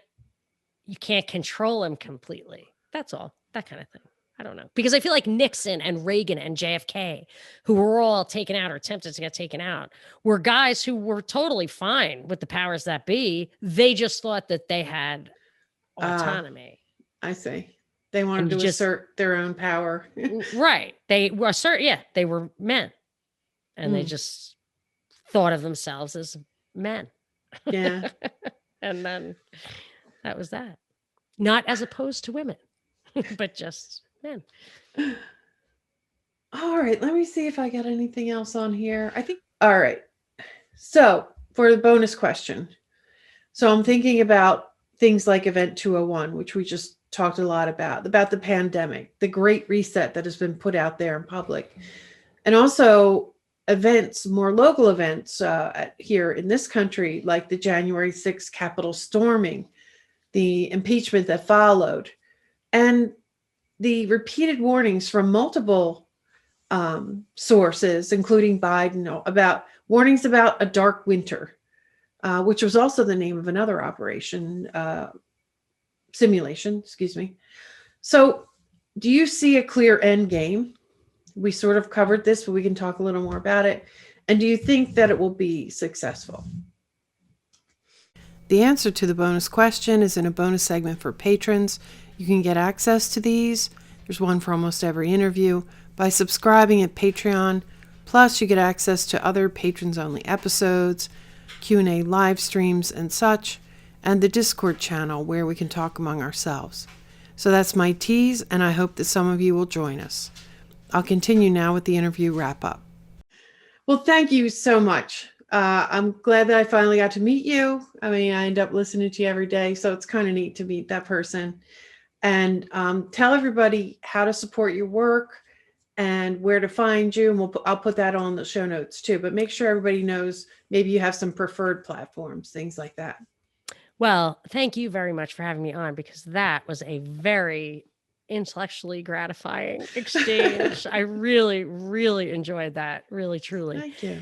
control him completely. That's all. That kind of thing. I don't know. Because I feel like Nixon and Reagan and JFK, who were all taken out or attempted to get taken out, were guys who were totally fine with the powers that be. They just thought that they had autonomy. I see. They wanted to assert their own power. Right. They were men. And they just thought of themselves as men. Yeah. And then that was that. Not as opposed to women, but just men. All right. Let me see if I got anything else on here. All right. So for the bonus question, so I'm thinking about things like Event 201, which we just talked a lot about the pandemic, the great reset that has been put out there in public, and also events, more local events here in this country, like the January 6th Capitol storming, the impeachment that followed, and the repeated warnings from multiple sources, including Biden, about warnings about a dark winter, which was also the name of another operation, simulation, excuse me. So do you see a clear end game? We sort of covered this, but we can talk a little more about it. And do you think that it will be successful? The answer to the bonus question is in a bonus segment for patrons. You can get access to these. There's one for almost every interview by subscribing at Patreon. Plus, you get access to other patrons-only episodes, Q&A live streams and such, and the Discord channel where we can talk among ourselves. So that's my tease, and I hope that some of you will join us. I'll continue now with the interview wrap-up. Well, thank you so much. I'm glad that I finally got to meet you. I mean, I end up listening to you every day, so it's kind of neat to meet that person. And tell everybody how to support your work and where to find you. And I'll put that on the show notes too. But make sure everybody knows maybe you have some preferred platforms, things like that. Well, thank you very much for having me on, because that was a very intellectually gratifying exchange. I really, really enjoyed that. Really, truly. Thank you.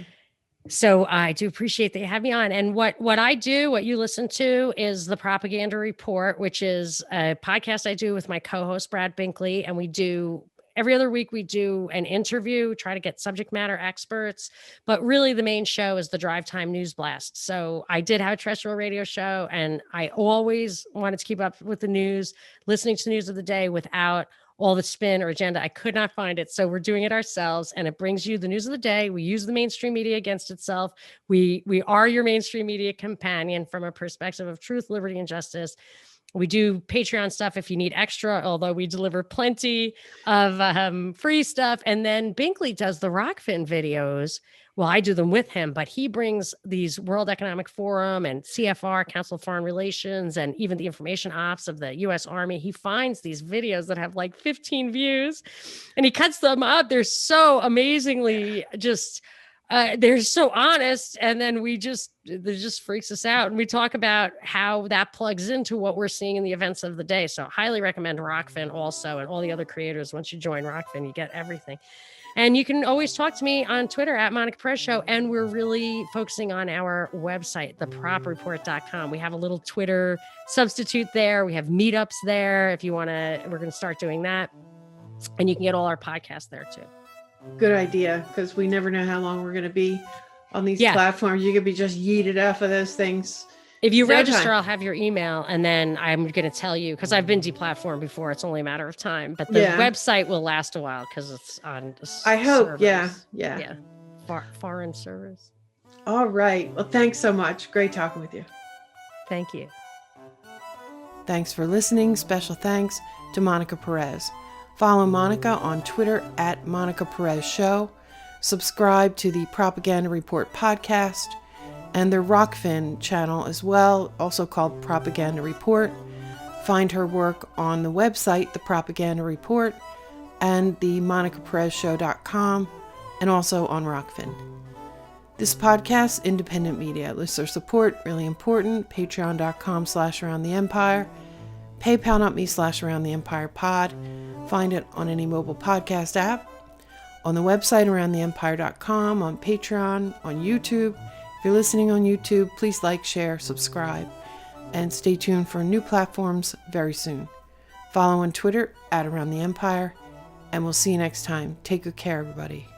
So I do appreciate that you had me on. And what I do, what you listen to, is the Propaganda Report, which is a podcast I do with my co-host, Brad Binkley. And we do every other week, we do an interview, try to get subject matter experts. But really the main show is the Drive Time News Blast. So I did have a terrestrial radio show, and I always wanted to keep up with the news, listening to the news of the day without all the spin or agenda. I could not find it. So we're doing it ourselves, and it brings you the news of the day. We use the mainstream media against itself. We are your mainstream media companion from a perspective of truth, liberty, and justice. We do Patreon stuff if you need extra, although we deliver plenty of free stuff. And then Binkley does the Rockfin videos. Well, I do them with him, but he brings these World Economic Forum and CFR, Council of Foreign Relations, and even the information ops of the U.S. Army. He finds these videos that have like 15 views, and he cuts them up. They're so amazingly just... they're so honest. And then it just freaks us out. And we talk about how that plugs into what we're seeing in the events of the day. So highly recommend Rockfin also, and all the other creators. Once you join Rockfin, you get everything. And you can always talk to me on Twitter at Monica Perez Show. And we're really focusing on our website, thepropreport.com. We have a little Twitter substitute there. We have meetups there. If you want to, we're going to start doing that. And you can get all our podcasts there too. Good idea, because we never know how long we're going to be on these platforms. You could be just yeeted off of those things. If you register, I'll have your email, and then I'm going to tell you, because I've been deplatformed before. It's only a matter of time, but the website will last a while because it's on. I hope. Servers. Yeah. Foreign servers. All right. Well, thanks so much. Great talking with you. Thank you. Thanks for listening. Special thanks to Monica Perez. Follow Monica on Twitter at Monica Perez Show. Subscribe to the Propaganda Report podcast and the Rockfin channel as well, also called Propaganda Report. Find her work on the website, The Propaganda Report, and the MonicaPerezShow.com, and also on Rockfin. This podcast, independent media. Listener support, really important. Patreon.com/AroundTheEmpire. PayPal.me/AroundTheEmpirePod. Find it on any mobile podcast app, on the website AroundTheEmpire.com, on Patreon, on YouTube. If you're listening on YouTube, please like, share, subscribe, and stay tuned for new platforms very soon. Follow on Twitter at Around the Empire, and we'll see you next time. Take good care, everybody.